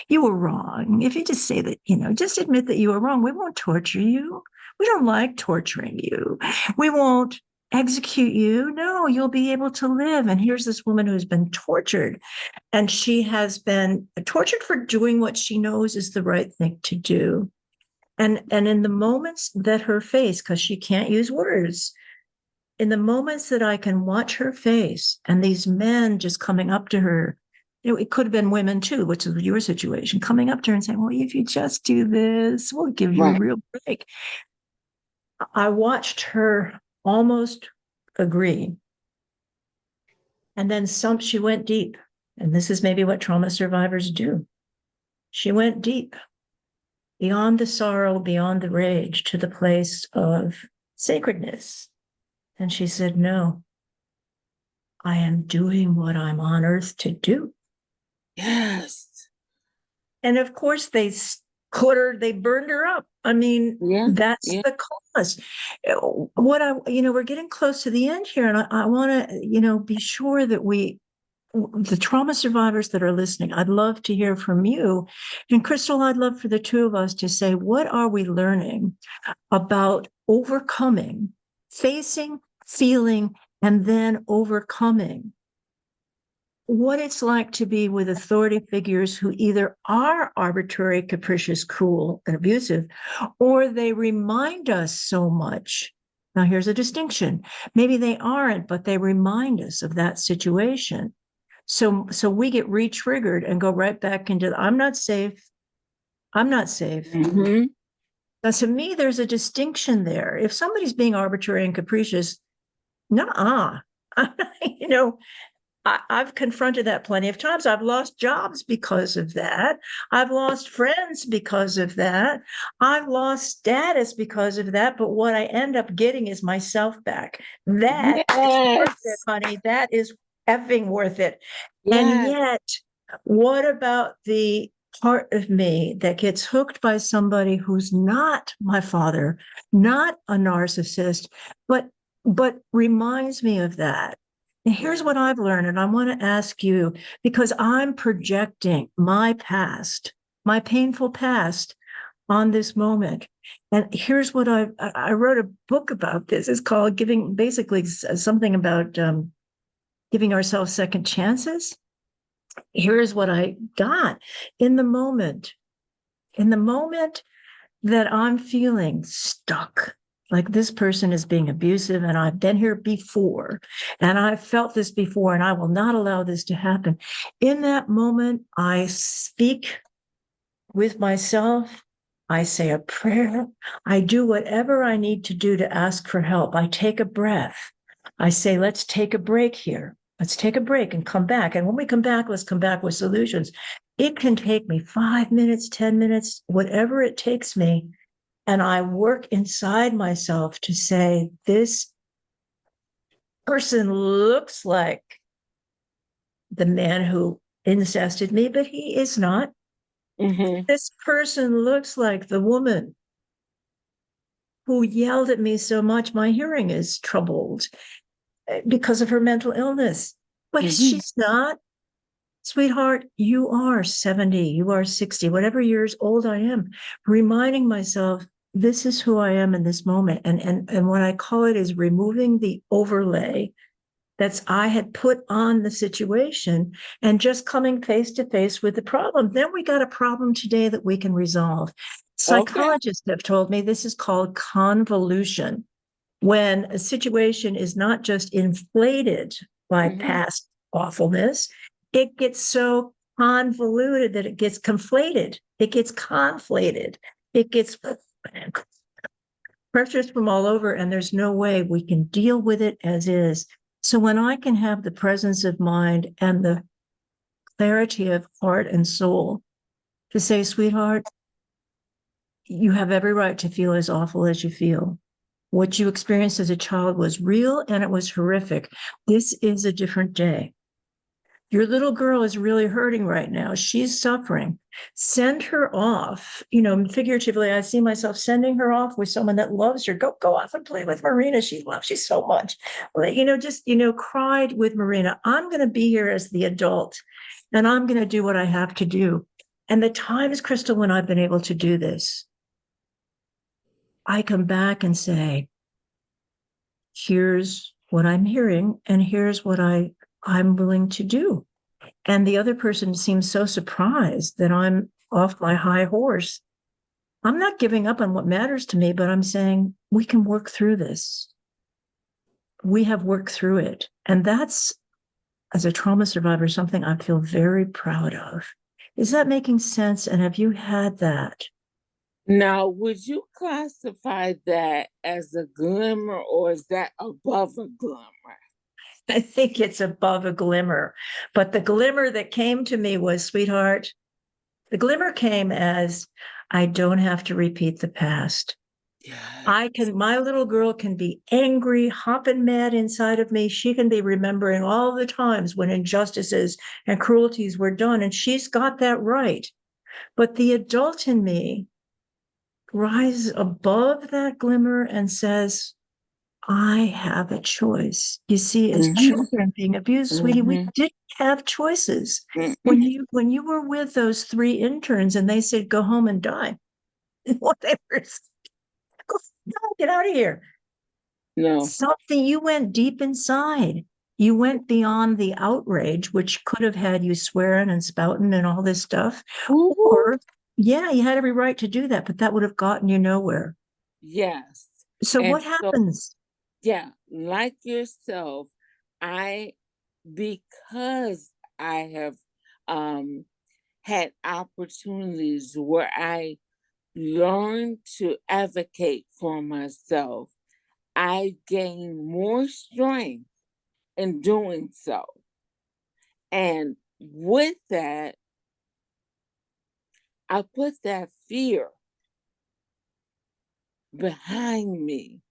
you were wrong. If you just say that, just admit that you were wrong, we won't torture you. We don't like torturing you. We won't execute you. No, you'll be able to live. And here's this woman who's been tortured, and she has been tortured for doing what she knows is the right thing to do. And in the moments that her face, because she can't use words, in the moments that I can watch her face and these men just coming up to her, it could have been women too, which is your situation, coming up to her and saying, well, if you just do this, we'll give you a Right. real break. I watched her almost agree. And then she went deep. And this is maybe what trauma survivors do. She went deep beyond the sorrow, beyond the rage, to the place of sacredness. And she said, no, I am doing what I'm on earth to do. Yes. And of course, they burned her up. I mean, Yeah. that's Yeah. the cause. We're getting close to the end here, and I want to, be sure that the trauma survivors that are listening, I'd love to hear from you. And Crystal, I'd love for the two of us to say, what are we learning about overcoming, facing, feeling, and then overcoming what it's like to be with authority figures who either are arbitrary, capricious, cruel, and abusive, or they remind us so much. Now, here's a distinction. Maybe they aren't, but they remind us of that situation. So we get re-triggered and go right back into, I'm not safe. I'm not safe. Mm-hmm. Now, to me, there's a distinction there. If somebody's being arbitrary and capricious, nah, you know, I've confronted that plenty of times. I've lost jobs because of that. I've lost friends because of that. I've lost status because of that. But what I end up getting is myself back. That is worth it, Yes. honey. That is effing worth it. And Yes. yet, what about the part of me that gets hooked by somebody who's not my father, not a narcissist, but reminds me of that? And here's what I've learned, and I want to ask you, because I'm projecting my past, my painful past on this moment. And here's what I wrote a book about this. It's called Giving, basically something about giving ourselves second chances. Here's what I got in the moment that I'm feeling stuck, like this person is being abusive, and I've been here before, and I've felt this before, and I will not allow this to happen. In that moment, I speak with myself. I say a prayer. I do whatever I need to do to ask for help. I take a breath. I say, let's take a break here. Let's take a break and come back. And when we come back, let's come back with solutions. It can take me 5 minutes, 10 minutes, whatever it takes me. And I work inside myself to say, this person looks like the man who incested me, but he is not. Mm-hmm. This person looks like the woman who yelled at me so much my hearing is troubled because of her mental illness. But Mm-hmm. she's not. Sweetheart, you are 70, you are 60, whatever years old I am, reminding myself this is who I am in this moment. And what I call it is removing the overlay that's I had put on the situation and just coming face to face with the problem. Then we got a problem today that we can resolve. Okay. Psychologists have told me this is called convolution, when a situation is not just inflated by Mm-hmm. past awfulness, it gets so convoluted that it gets conflated, it gets conflated, it gets pressures from all over, and there's no way we can deal with it as is. So when I can have the presence of mind and the clarity of heart and soul to say, sweetheart, you have every right to feel as awful as you feel. What you experienced as a child was real and it was horrific. This is a different day. Your little girl is really hurting right now. She's suffering. Send her off. Figuratively, I see myself sending her off with someone that loves her. Go off and play with Marina. She loves you so much. Cried with Marina. I'm going to be here as the adult and I'm going to do what I have to do. And the times, Crystal, when I've been able to do this, I come back and say, here's what I'm hearing, and here's what I'm willing to do. And the other person seems so surprised that I'm off my high horse. I'm not giving up on what matters to me, but I'm saying we can work through this. We have worked through it. And that's, as a trauma survivor, something I feel very proud of. Is that making sense? And have you had that? Now, would you classify that as a glimmer or is that above a glimmer? I think it's above a glimmer. But the glimmer that came to me was, sweetheart, the glimmer came as I don't have to repeat the past. Yeah. My little girl can be angry, hopping mad inside of me. She can be remembering all the times when injustices and cruelties were done, and she's got that right. But the adult in me rises above that glimmer and says, I have a choice. You see, as Mm-hmm. children being abused, sweetie, we Mm-hmm. didn't have choices. Mm-hmm. When you were with those three interns and they said, go home and die, whatever, get out of here. No. Something, you went deep inside. You went beyond the outrage, which could have had you swearing and spouting and all this stuff. Ooh, Or, yeah, you had every right to do that, but that would have gotten you nowhere. yes. So And what so, happens? yeah, like yourself, I, because I have had opportunities where I learned to advocate for myself, I gain more strength in doing so. And with that, I put that fear behind me.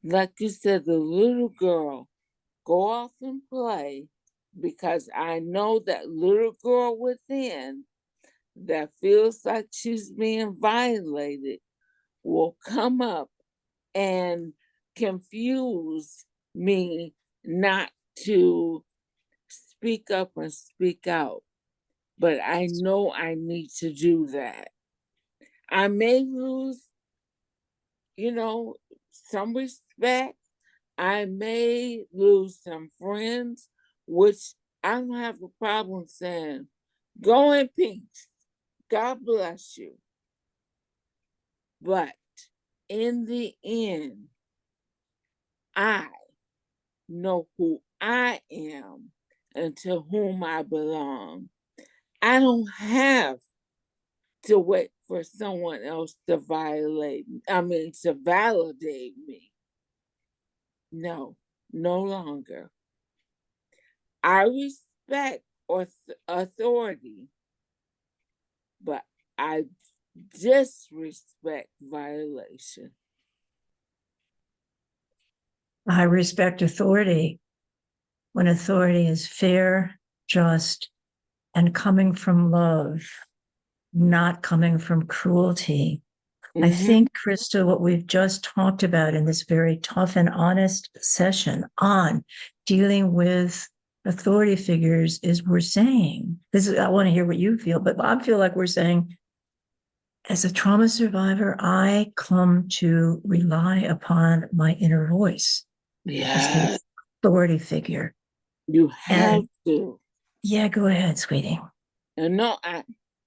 Like you said, the little girl, go off and play because I know that little girl within that feels like she's being violated will come up and confuse me not to speak up and speak out. But I know I need to do that. I may lose, some respect. I may lose some friends, which I don't have a problem saying, go in peace. God bless you. But in the end, I know who I am and to whom I belong. I don't have to wait for someone else to to validate me. No. no longer. I respect authority, but I disrespect violation. I respect authority when authority is fair, just, and coming from love, not coming from cruelty. I think, Crystal, what we've just talked about in this very tough and honest session on dealing with authority figures is we're saying, this is, I want to hear what you feel, but I feel like we're saying, as a trauma survivor, I come to rely upon my inner voice as the Yeah, authority figure. you have And to. yeah, go ahead, sweetie. And no,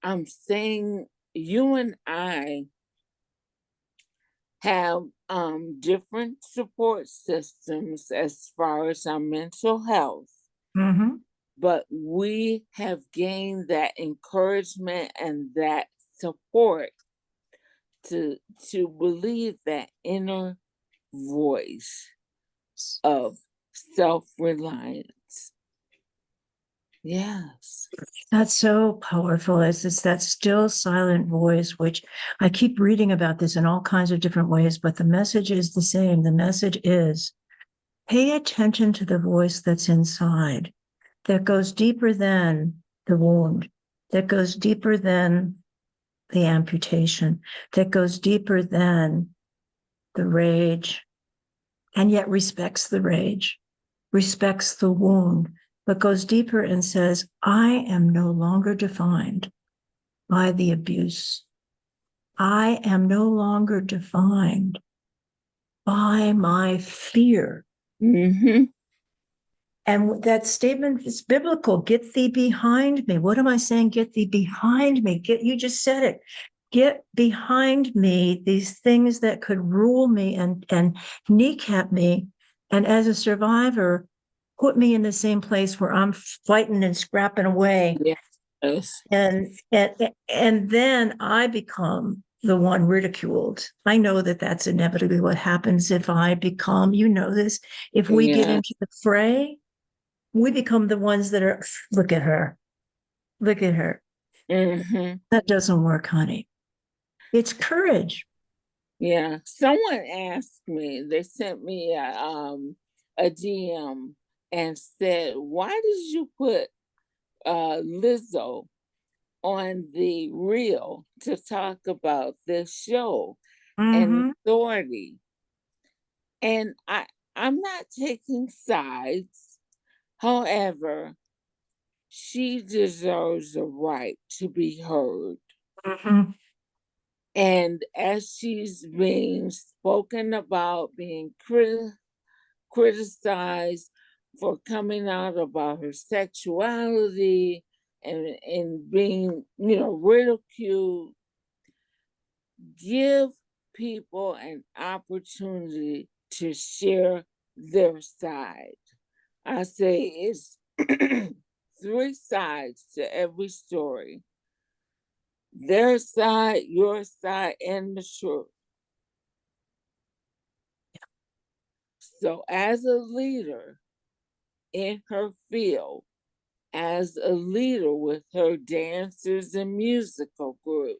I'm saying you and I have different support systems as far as our mental health, Mm-hmm. but we have gained that encouragement and that support to believe that inner voice of self-reliance. Yes. That's so powerful. It's that still silent voice, which I keep reading about this in all kinds of different ways, but the message is the same. The message is pay attention to the voice that's inside, that goes deeper than the wound, that goes deeper than the amputation, that goes deeper than the rage, and yet respects the rage, respects the wound, but goes deeper and says, I am no longer defined by the abuse. I am no longer defined by my fear. Mm-hmm. And that statement is biblical. Get thee behind me. What am I saying? Get thee behind me. You just said it. Get behind me these things that could rule me and kneecap me. And as a survivor, put me in the same place where I'm fighting and scrapping away. Yes. And then I become the one ridiculed. I know that that's inevitably what happens if I become, you know this, if we get Yeah. into the fray, we become the ones that are, look at her, look at her. Mm-hmm. That doesn't work, honey. It's courage. Yeah. Someone asked me, they sent me a DM and said, why did you put Lizzo on the reel to talk about this show and Mm-hmm. authority? And I'm not taking sides. However, she deserves a right to be heard. Mm-hmm. And as she's being spoken about, being criticized for coming out about her sexuality and being, ridiculed, give people an opportunity to share their side. I say it's three sides to every story: their side, your side, and the truth. So, as a leader in her field, as a leader with her dancers and musical group,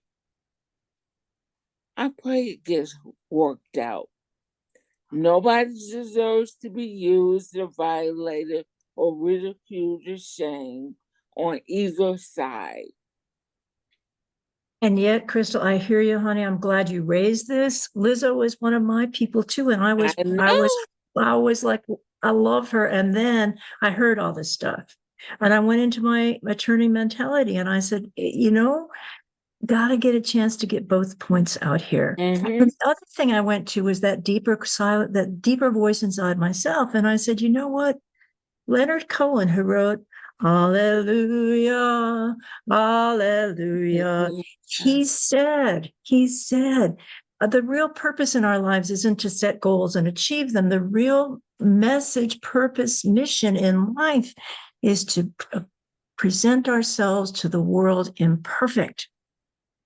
I pray it gets worked out. Nobody deserves to be used or violated or ridiculed or shamed on either side. And yet, Crystal, I hear you, honey. I'm glad you raised this. Lizzo was one of my people too. And I know. I was like, I love her. And then I heard all this stuff. And I went into my attorney mentality and I said, got to get a chance to get both points out here. Mm-hmm. And the other thing I went to was that that deeper voice inside myself. And I said, you know what? Leonard Cohen, who wrote Hallelujah, Hallelujah. He said, the real purpose in our lives isn't to set goals and achieve them. The real message, purpose, mission in life is to present ourselves to the world imperfect.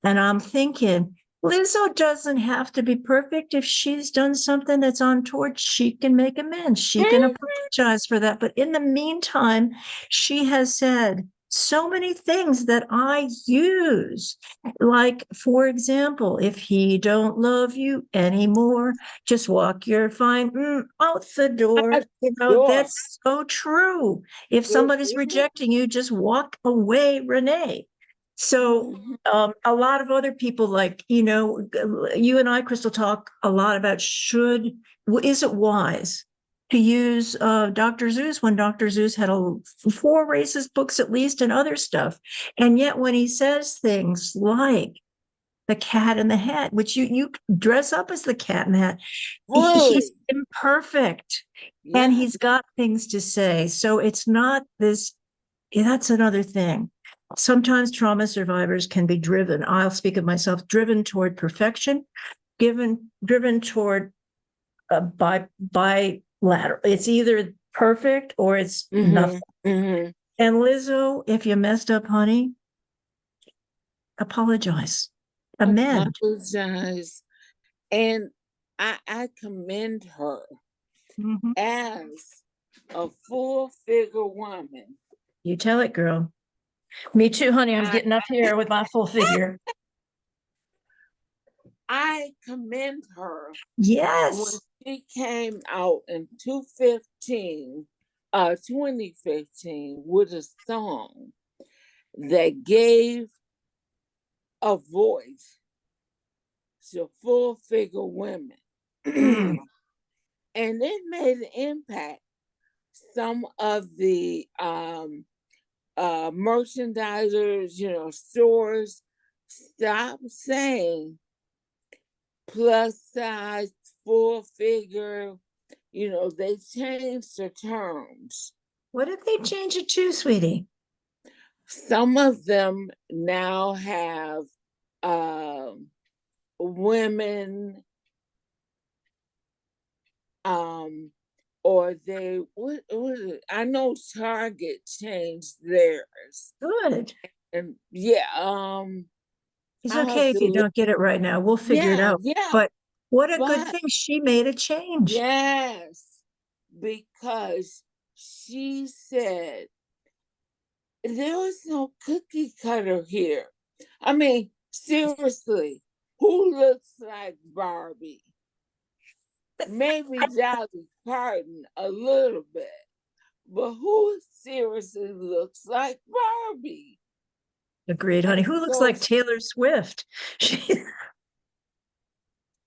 And I'm thinking, Lizzo doesn't have to be perfect. If she's done something that's untoward, she can make amends. She can apologize for that. But in the meantime, she has said so many things that I use. Like, for example, if he don't love you anymore, just walk your fine out the door. Sure. That's so true. If Good. somebody's rejecting you, just walk away, Renee. So a lot of other people, like, you and I, Crystal, talk a lot about is it wise to use Dr. Zeus when Dr. Zeus had 4 racist books at least and other stuff. And yet when he says things like the cat in the hat, which you dress up as the cat in the hat, he's Fully. imperfect and Yeah. he's got things to say. So it's not this, that's another thing. Sometimes trauma survivors can be driven, I'll speak of myself, driven toward perfection, driven toward bilateral. It's either perfect or it's nothing. Mm-hmm. And Lizzo, if you messed up, honey, apologize, amend. Apologize. And I commend her Mhm. as a full figure woman. You tell it, girl. Me too, honey. I'm I, getting up here with my full figure. I commend her when Yes. she came out in 2015 with a song that gave a voice to full figure women. Mm. And it made an impact. Some of the merchandisers, stores stopped saying plus size, full figure. They changed the terms. What did they change it to, sweetie? Some of them now have women, or they what was it? I know Target changed theirs, Good. and yeah, It's I have okay if to you look. don't get it right now. We'll figure it Yeah, out. yeah, But what a good but thing she made a change. yes, because she said there was no cookie cutter here. I mean, seriously, who looks like Barbie? Maybe Dolly Parton a little bit, but who seriously looks like Barbie? Agreed, honey. And Who looks so, like Taylor Swift?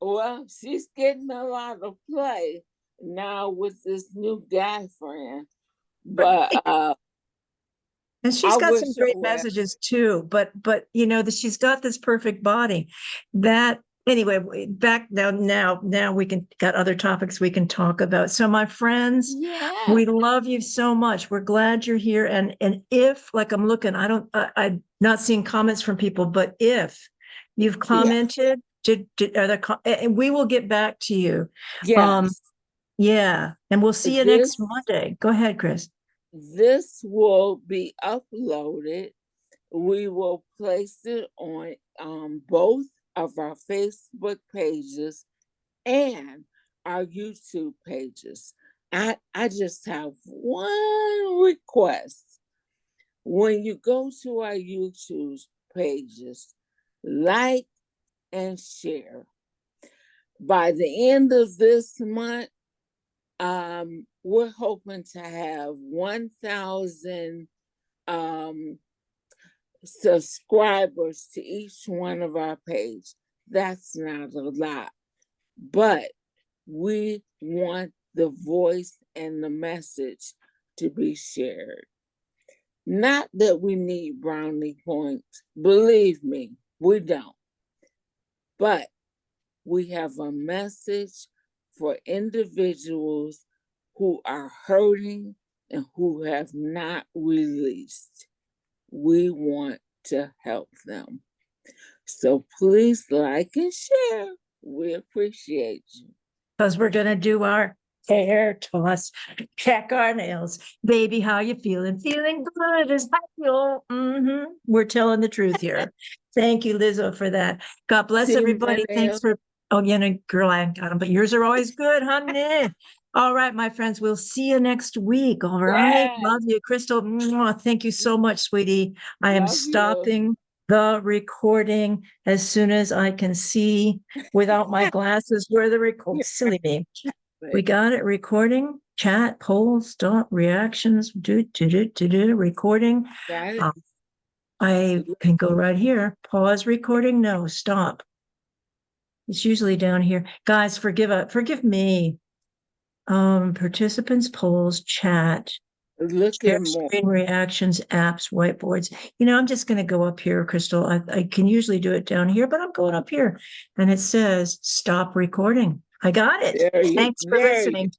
well, she's getting a lot of play now with this new guy friend, but And she's I got some wish her great well. messages too. But she's got this perfect body. That anyway, back now we can got other topics we can talk about. So my friends, Yeah, we love you so much. We're glad you're here. And if, like, I'm looking, I'm not seeing comments from people, but if you've yeah, commented, and we will get back to you. Um, yes. yeah, and we'll see you next This Monday. Go ahead, Chris. this will be uploaded. We will place it on both of our Facebook pages and our YouTube pages. I just have one request. When you go to our YouTube pages, like and share. By the end of this month, we're hoping to have 1,000 subscribers to each one of our pages. That's not a lot, but we want the voice and the message to be shared. Not that we need brownie points. Believe me, we don't. But we have a message for individuals who are hurting and who have not released. We want to help them. So please like and share. We appreciate you. Because we're going to do our hair toss, check our nails. Baby, how you feeling? Feeling good as I feel. We're telling the truth here. Thank you, Lizzo, for that. God bless See my everybody. Thanks nails? for, oh, yeah, no, girl, I ain't got them, but yours are always good, honey. All right, my friends, we'll see you next week. All right. Yeah. Love you, Crystal. Mwah. Thank you so much, sweetie. I am Love you. stopping the recording as soon as I can see without my glasses where the record, silly me. We got it. Recording, chat, poll, stop, reactions, recording. Got it. Um, I can go right here. Pause recording. No, stop. It's usually down here. Guys, forgive me. Participants, polls, chat, Look share at more. screen reactions, apps, whiteboards. I'm just going to go up here, Crystal. I can usually do it down here, but I'm going up here and it says stop recording. I got it. There you Thanks for listening.